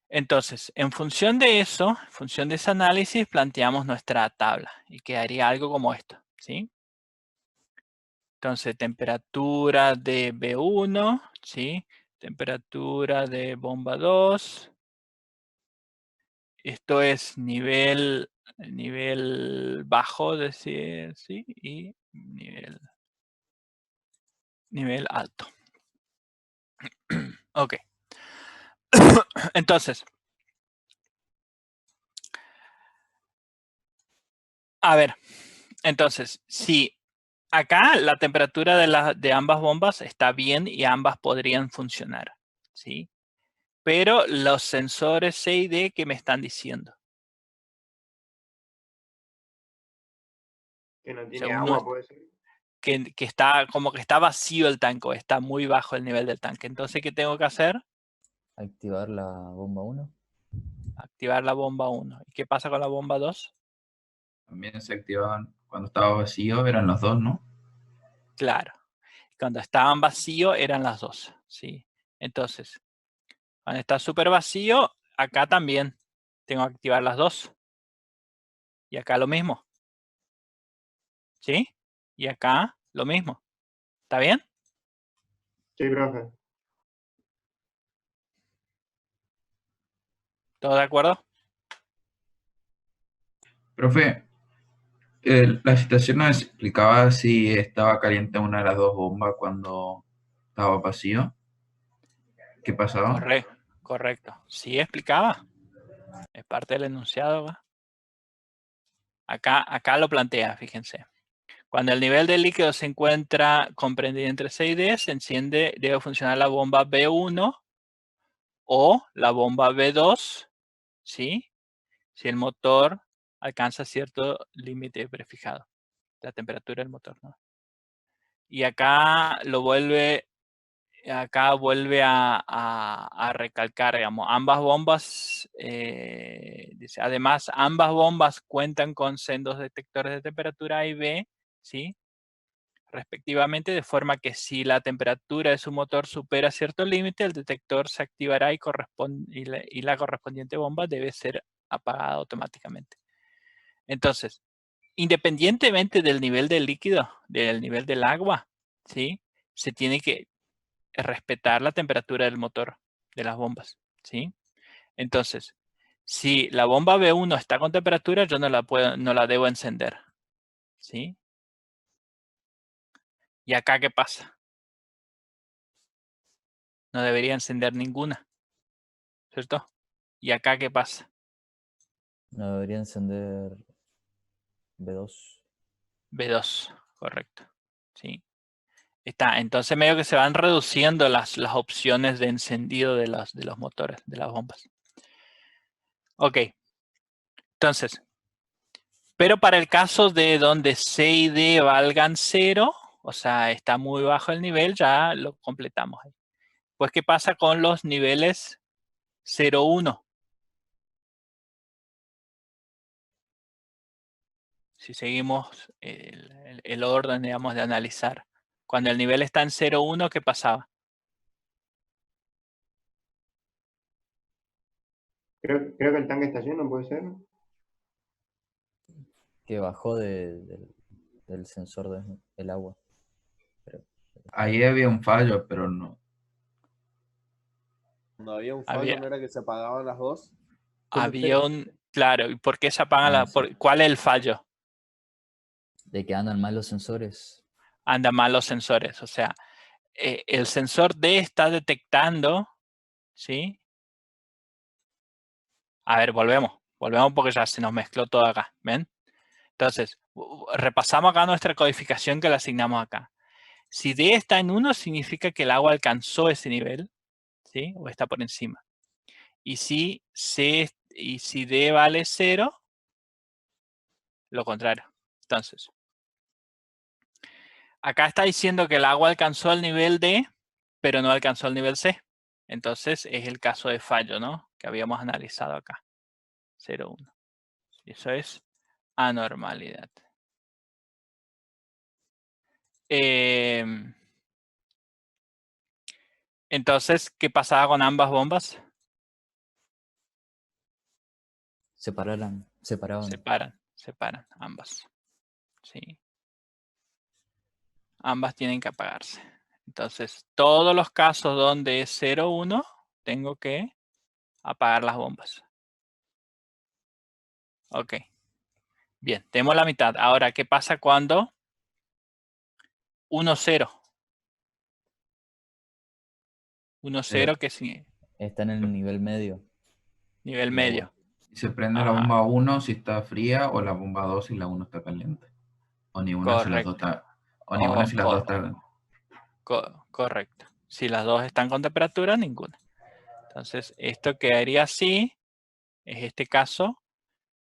Entonces, en función de eso, en función de ese análisis, planteamos nuestra tabla y quedaría algo como esto, ¿sí? Entonces, temperatura de B1, ¿sí? Temperatura de bomba 2. Esto es nivel bajo, decir, ¿sí? Y nivel alto. Ok. Entonces, a ver, entonces, si acá la temperatura de ambas bombas está bien y ambas podrían funcionar, ¿sí? Pero los sensores C y D, ¿qué me están diciendo? Que no tiene Según agua, puede ser. que está como que está vacío el tanque, o está muy bajo el nivel del tanque. Entonces, ¿qué tengo que hacer? Activar la bomba 1. Activar la bomba 1. ¿Y qué pasa con la bomba 2? También se activaban cuando estaba vacío, eran los dos, ¿no? Claro. Cuando estaban vacíos eran las dos, ¿sí? Entonces, cuando está súper vacío, acá también tengo que activar las dos. Y acá lo mismo. ¿Sí? Y acá lo mismo. ¿Está bien? Sí, profe. ¿Todo de acuerdo? Profe, la situación nos explicaba si estaba caliente una de las dos bombas cuando estaba vacío. ¿Qué pasaba? Correcto. Sí explicaba. Es parte del enunciado, ¿va? Acá lo plantea, fíjense. Cuando el nivel del líquido se encuentra comprendido entre C y D, se enciende, debe funcionar la bomba B1 o la bomba B2, ¿sí? Si el motor alcanza cierto límite prefijado, la temperatura del motor, ¿no? Y acá vuelve a recalcar, digamos, ambas bombas, dice, además, ambas bombas cuentan con sendos detectores de temperatura A y B, ¿sí? Respectivamente, de forma que si la temperatura de su motor supera cierto límite, el detector se activará y la correspondiente bomba debe ser apagada automáticamente. Entonces, independientemente del nivel del líquido, del nivel del agua, ¿sí? Se tiene que respetar la temperatura del motor de las bombas, ¿sí? Entonces, si la bomba B1 está con temperatura, yo no la debo encender, ¿sí? ¿Y acá qué pasa? No debería encender ninguna, ¿cierto? ¿Y acá qué pasa? No debería encender B2. B2, correcto, ¿sí? Entonces medio que se van reduciendo las opciones de encendido de los motores, de las bombas. Ok, entonces, pero para el caso de donde C y D valgan 0, o sea, está muy bajo el nivel, ya lo completamos. Pues, ¿qué pasa con los niveles 0, 1? Si seguimos el orden, digamos, de analizar. Cuando el nivel está en 0, 1, ¿qué pasaba? Creo que el tanque está lleno, ¿puede ser? Que bajó del sensor del agua. Ahí había un fallo, pero no. Cuando había un fallo, ¿no era que se apagaban las dos? Había un... Claro, ¿y por qué se apagan Sí. ¿Cuál es el fallo? De que andan mal los sensores. Andan mal los sensores, o sea, el sensor D está detectando, ¿sí? A ver, volvemos porque ya se nos mezcló todo acá, ¿ven? Entonces, repasamos acá nuestra codificación que le asignamos acá. Si D está en 1, significa que el agua alcanzó ese nivel, ¿sí? O está por encima. Y si D vale 0, lo contrario. Entonces, acá está diciendo que el agua alcanzó el nivel D, pero no alcanzó el nivel C. Entonces, es el caso de fallo, ¿no? Que habíamos analizado acá. 0, 1. Eso es anormalidad. Entonces, ¿qué pasaba con ambas bombas? Separaban. Separan ambas. ¿Sí? Ambas tienen que apagarse. Entonces, todos los casos donde es 0, 1, tengo que apagar las bombas. Ok. Bien, tenemos la mitad. Ahora, ¿qué pasa cuando 1, 0? 1, 0, que sí. Está en el nivel medio. Nivel el medio. agua. Se prende la bomba 1 si está fría o la bomba 2 si la 1 está caliente. O ninguna si las dos Correcto. está. O ninguna si las dos están. Correcto. Si las dos están con temperatura, ninguna. Entonces, esto quedaría así. Es este caso.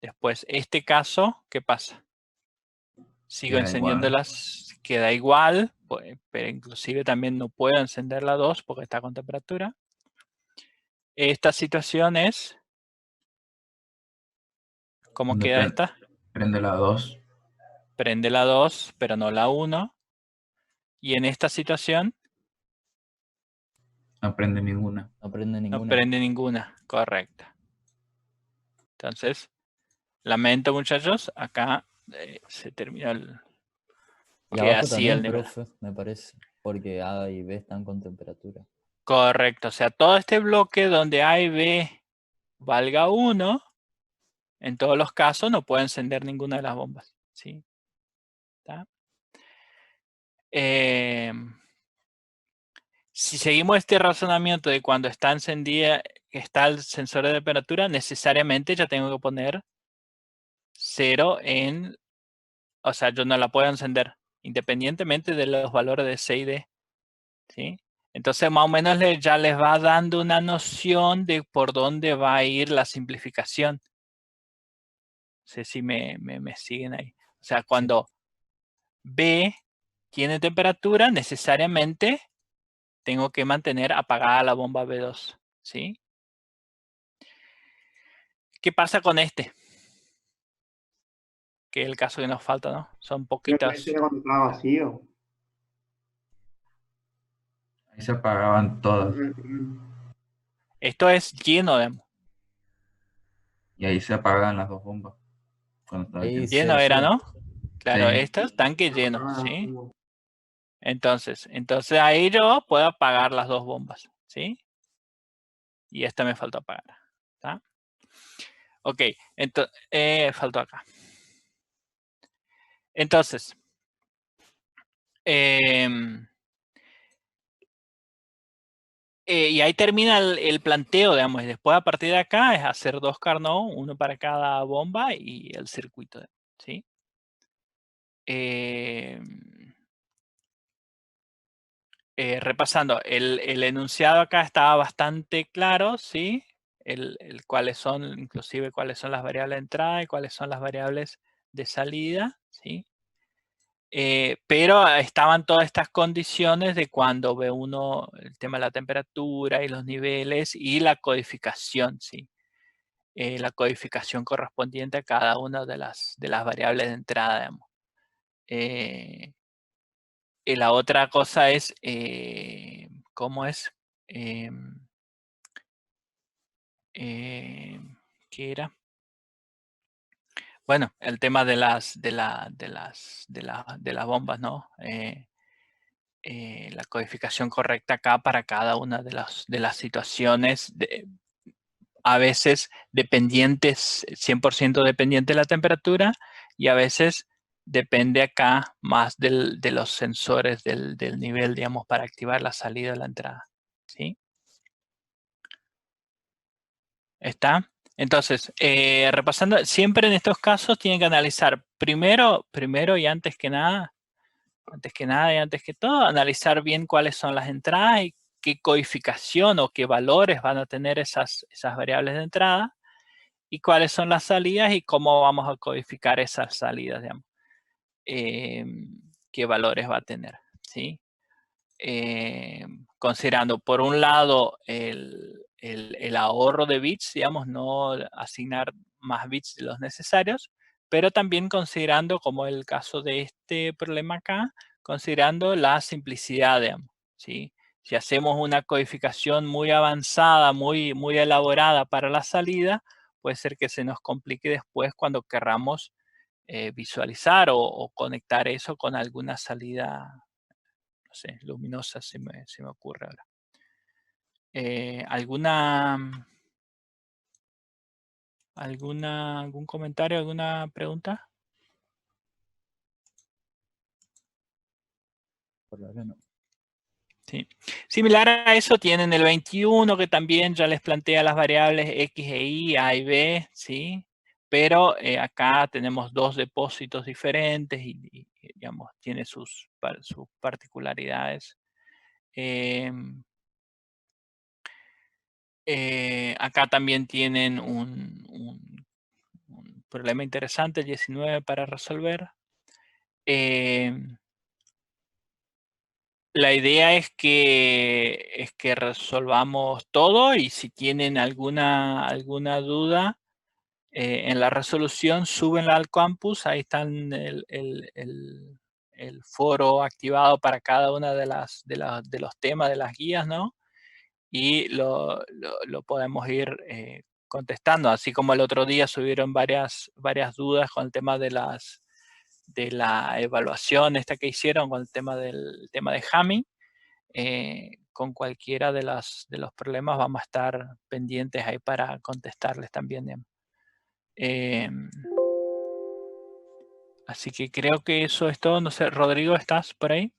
Después, este caso, ¿qué pasa? Sigo Queda encendiéndolas, queda igual, pero inclusive también no puedo encender la 2 porque está con temperatura. Esta situación es... ¿Cómo Donde queda esta? Prende la 2. Prende la 2, pero no la 1. Y en esta situación... No prende ninguna. No prende ninguna. No prende ninguna, correcto. Entonces, lamento muchachos, acá se terminó el... Y Queda abajo así también, el nivel. profe, me parece. Porque A y B están con temperatura. Correcto, o sea, todo este bloque donde A y B valga 1, en todos los casos no puede encender ninguna de las bombas. ¿Sí? ¿Está? Si seguimos este razonamiento de cuando está encendida, está el sensor de temperatura, necesariamente ya tengo que poner 0 en... O sea, yo no la puedo encender, independientemente de los valores de C y D. ¿Sí? Entonces, más o menos ya les va dando una noción de por dónde va a ir la simplificación. No sé si me siguen ahí. O sea, cuando B tiene temperatura, necesariamente tengo que mantener apagada la bomba B2. ¿Sí? ¿Qué pasa con este? Que es el caso que nos falta, ¿no? Son poquitas. Ese era cuando estaba vacío. Ahí se apagaban todas. Esto es lleno, digamos. Y ahí se apagaban las dos bombas. Cuando estaba Ahí lleno. Lleno era, ¿no? Claro, Sí. esto es tanque lleno, ¿sí? Entonces ahí yo puedo apagar las dos bombas, ¿sí? Y esta me faltó apagar, ¿está? Ok, entonces, faltó acá. Entonces, y ahí termina el planteo, digamos, y después a partir de acá es hacer 2 Carnot, uno para cada bomba y el circuito, ¿sí? Repasando, el enunciado acá estaba bastante claro, ¿sí? Cuáles son, inclusive cuáles son las variables de entrada y cuáles son las variables de salida, ¿sí? Pero estaban todas estas condiciones de cuando ve uno el tema de la temperatura y los niveles y la codificación, ¿sí? La codificación correspondiente a cada una de las variables de entrada, digamos. Y la otra cosa es, ¿cómo es? ¿Qué era? Bueno, el tema de las bombas, ¿no? La codificación correcta acá para cada una de las situaciones, a veces dependientes, 100% dependiente de la temperatura, y a veces depende acá más de los sensores del nivel, digamos, para activar la salida o la entrada, ¿sí? ¿Está? Entonces, repasando, siempre en estos casos tienen que analizar primero y antes que nada y antes que todo, analizar bien cuáles son las entradas y qué codificación o qué valores van a tener esas variables de entrada y cuáles son las salidas y cómo vamos a codificar esas salidas, digamos. Qué valores va a tener, ¿sí? Considerando, por un lado, el ahorro de bits, digamos, no asignar más bits de los necesarios, pero también considerando, como el caso de este problema acá, considerando la simplicidad, digamos, ¿sí? Si hacemos una codificación muy avanzada, muy elaborada para la salida, puede ser que se nos complique después cuando querramos visualizar o conectar eso con alguna salida, no sé, luminosa se me ocurre ahora. ¿Algún comentario, alguna pregunta? Por ahora no. Sí. Similar a eso tienen el 21, que también ya les plantea las variables X e Y, A y B, ¿sí? Pero acá tenemos 2 depósitos diferentes y digamos, tiene sus particularidades. Acá también tienen un problema interesante, el 19, para resolver. La idea es que resolvamos todo y si tienen alguna duda en la resolución, súbenla al campus. Ahí están el foro activado para cada una de los temas de las guías, ¿no? Y lo podemos ir contestando, así como el otro día subieron varias dudas con el tema de la evaluación esta que hicieron con el tema de Hamming. Con cualquiera de los problemas vamos a estar pendientes ahí para contestarles también. Así que creo que eso es todo. No sé, Rodrigo, ¿estás por ahí?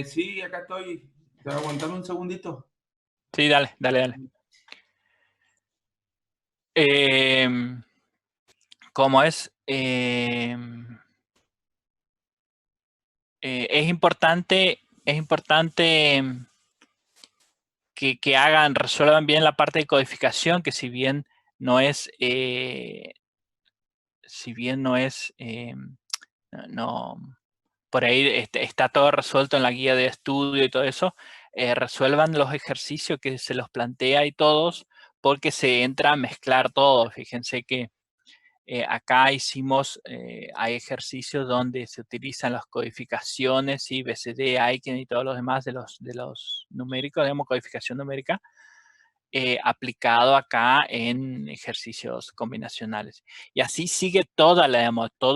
Sí, acá estoy. Aguantame un segundito. Sí, dale. ¿Cómo es? Es importante que resuelvan bien la parte de codificación, que si bien no es, por ahí está todo resuelto en la guía de estudio y todo eso, resuelvan los ejercicios que se los plantea y todos, porque se entra a mezclar todo. Fíjense que acá hay ejercicios donde se utilizan las codificaciones, ¿sí? BCD, Aiken y todos los demás de los numéricos, digamos, codificación numérica, aplicado acá en ejercicios combinacionales. Y así sigue todo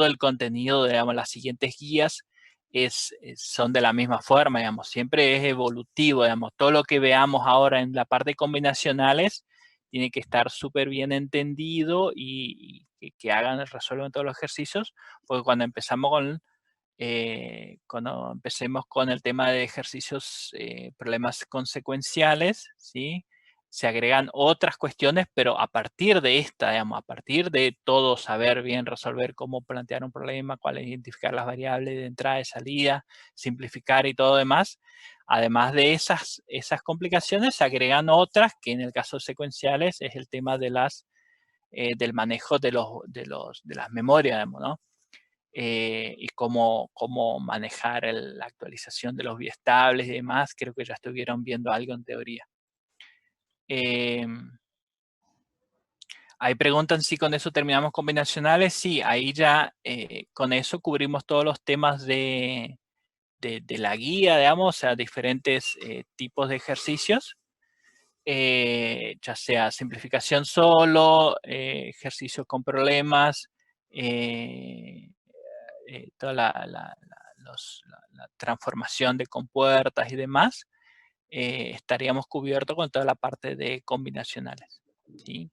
el contenido de las siguientes guías, son de la misma forma, digamos, siempre es evolutivo, digamos, todo lo que veamos ahora en la parte de combinacionales tiene que estar súper bien entendido y que resuelvan todos los ejercicios, porque cuando empezamos cuando empecemos con el tema de ejercicios, problemas consecuenciales, ¿sí? Se agregan otras cuestiones, pero a partir de esta, digamos, a partir de todo saber bien resolver cómo plantear un problema, cuál es identificar las variables de entrada y salida, simplificar y todo demás, además de esas complicaciones, se agregan otras que en el caso secuenciales es el tema de del manejo de las memorias, digamos, ¿no? Y cómo manejar la actualización de los biestables y demás, creo que ya estuvieron viendo algo en teoría. Ahí preguntan si con eso terminamos combinacionales. Sí, ahí ya con eso cubrimos todos los temas de la guía, digamos, o sea, diferentes tipos de ejercicios. Ya sea simplificación solo, ejercicios con problemas, toda la transformación de compuertas y demás, estaríamos cubiertos con toda la parte de combinacionales, ¿sí?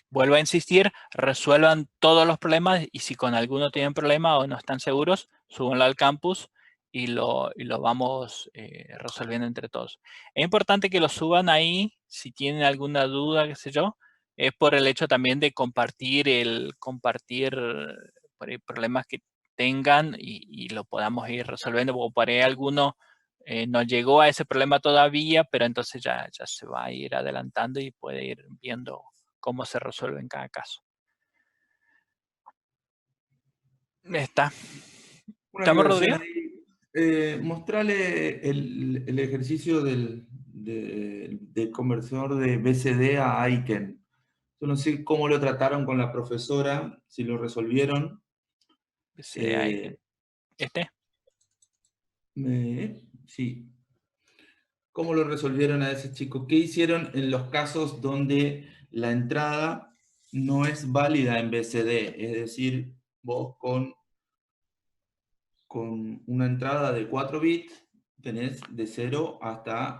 Vuelvo a insistir, resuelvan todos los problemas y si con alguno tienen problema o no están seguros, súbanlo al campus y lo vamos resolviendo entre todos. Es importante que lo suban ahí si tienen alguna duda, qué sé yo, es por el hecho también de compartir por ahí problemas que tengan y lo podamos ir resolviendo, porque por ahí alguno no llegó a ese problema todavía, pero entonces ya se va a ir adelantando y puede ir viendo cómo se resuelve en cada caso. Está. ¿Estamos, Rodrigo? Mostrale el ejercicio de conversor de BCD a Aiken. Yo no sé cómo lo trataron con la profesora, si lo resolvieron. BCD Aiken. ¿Este? Sí. ¿Cómo lo resolvieron a ese chico? ¿Qué hicieron en los casos donde la entrada no es válida en BCD? Es decir, vos con una entrada de 4 bits tenés de 0 hasta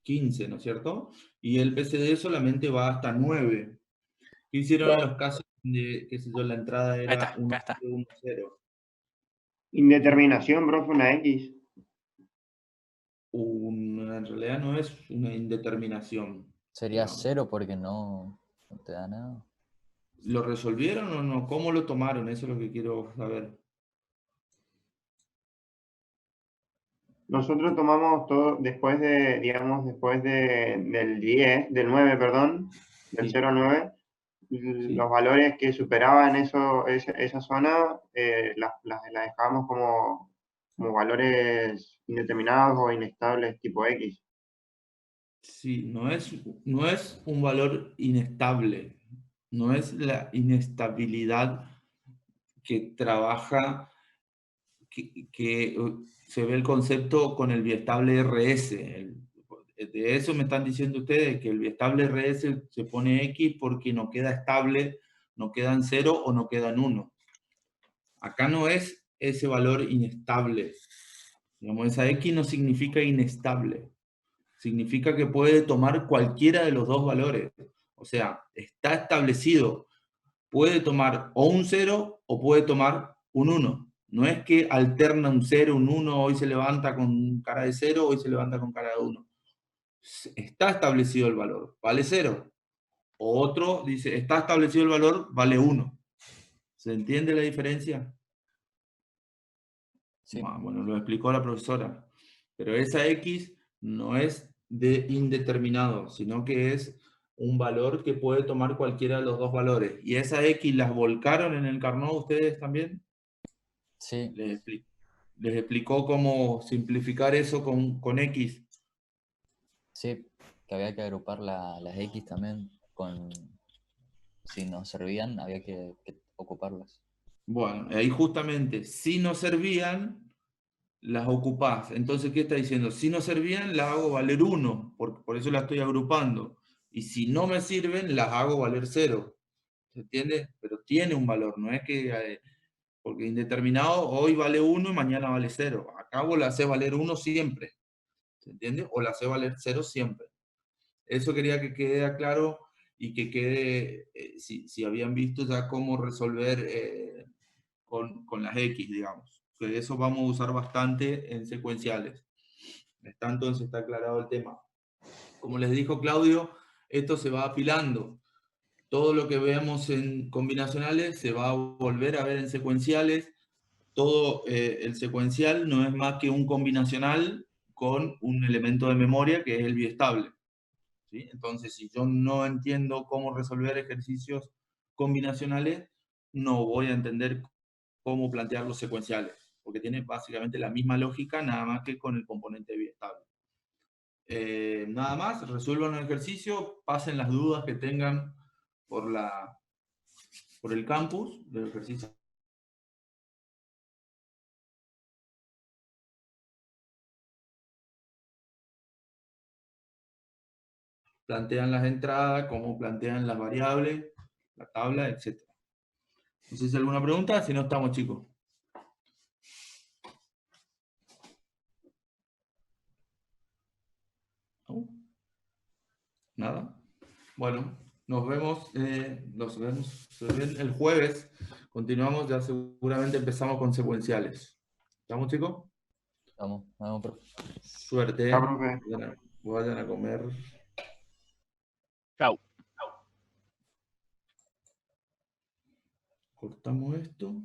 15, ¿no es cierto? Y el BCD solamente va hasta 9. ¿Qué hicieron en los casos donde, qué sé yo, la entrada era 1, 0? Indeterminación, profe, una X. En realidad no es una indeterminación. Sería 0 porque no te da nada. ¿Lo resolvieron o no? ¿Cómo lo tomaron? Eso es lo que quiero saber. Nosotros tomamos todo después de, digamos, del 10, del 9, perdón, del 0 al 9, los valores que superaban esa zona, las dejábamos como valores indeterminados o inestables tipo X. Sí, no es un valor inestable, no es la inestabilidad que trabaja, que se ve el concepto con el biestable RS. De eso me están diciendo ustedes, que el biestable RS se pone X porque no queda estable, no queda en 0 o no queda en 1. Acá no es ese valor inestable. Digamos, esa X no significa inestable. Significa que puede tomar cualquiera de los dos valores. O sea, está establecido. Puede tomar o un 0 o puede tomar un 1. No es que alterna un 0, un 1, hoy se levanta con cara de 0, hoy se levanta con cara de 1. Está establecido el valor, vale 0. O otro dice, está establecido el valor, vale 1. ¿Se entiende la diferencia? Sí. Bueno, lo explicó la profesora. Pero esa X no es de indeterminado, sino que es un valor que puede tomar cualquiera de los dos valores. ¿Y esa X las volcaron en el Carnot ustedes también? Sí. ¿Les explicó cómo simplificar eso con X? Sí, que había que agrupar las X también. Si nos servían, había que ocuparlas. Bueno, ahí justamente, si no servían, las ocupás. Entonces, ¿qué está diciendo? Si no servían, las hago valer 1, por eso las estoy agrupando. Y si no me sirven, las hago valer 0. ¿se entiende? Pero tiene un valor, no es que... porque indeterminado hoy vale 1 y mañana vale 0. Acá vos la haces valer 1 siempre, ¿se entiende? O la haces valer 0 siempre. Eso quería que quede claro y que quede, si habían visto ya cómo resolver con las X, digamos. Que eso vamos a usar bastante en secuenciales. Entonces está aclarado el tema. Como les dijo Claudio, esto se va apilando. Todo lo que veamos en combinacionales se va a volver a ver en secuenciales. Todo el secuencial no es más que un combinacional con un elemento de memoria que es el biestable. ¿Sí? Entonces, si yo no entiendo cómo resolver ejercicios combinacionales, no voy a entender cómo plantear los secuenciales, porque tiene básicamente la misma lógica, nada más que con el componente biestable. Nada más, resuelvan el ejercicio, pasen las dudas que tengan por el campus del ejercicio. Plantean las entradas, cómo plantean las variables, la tabla, etc. No sé si hay alguna pregunta, si no estamos, chicos. Nada. Bueno, nos vemos el jueves. Continuamos, ya seguramente empezamos con secuenciales. ¿Estamos, chicos? Vamos, profe. Suerte. Chao, profe. Vayan a comer. Chau. Cortamos esto.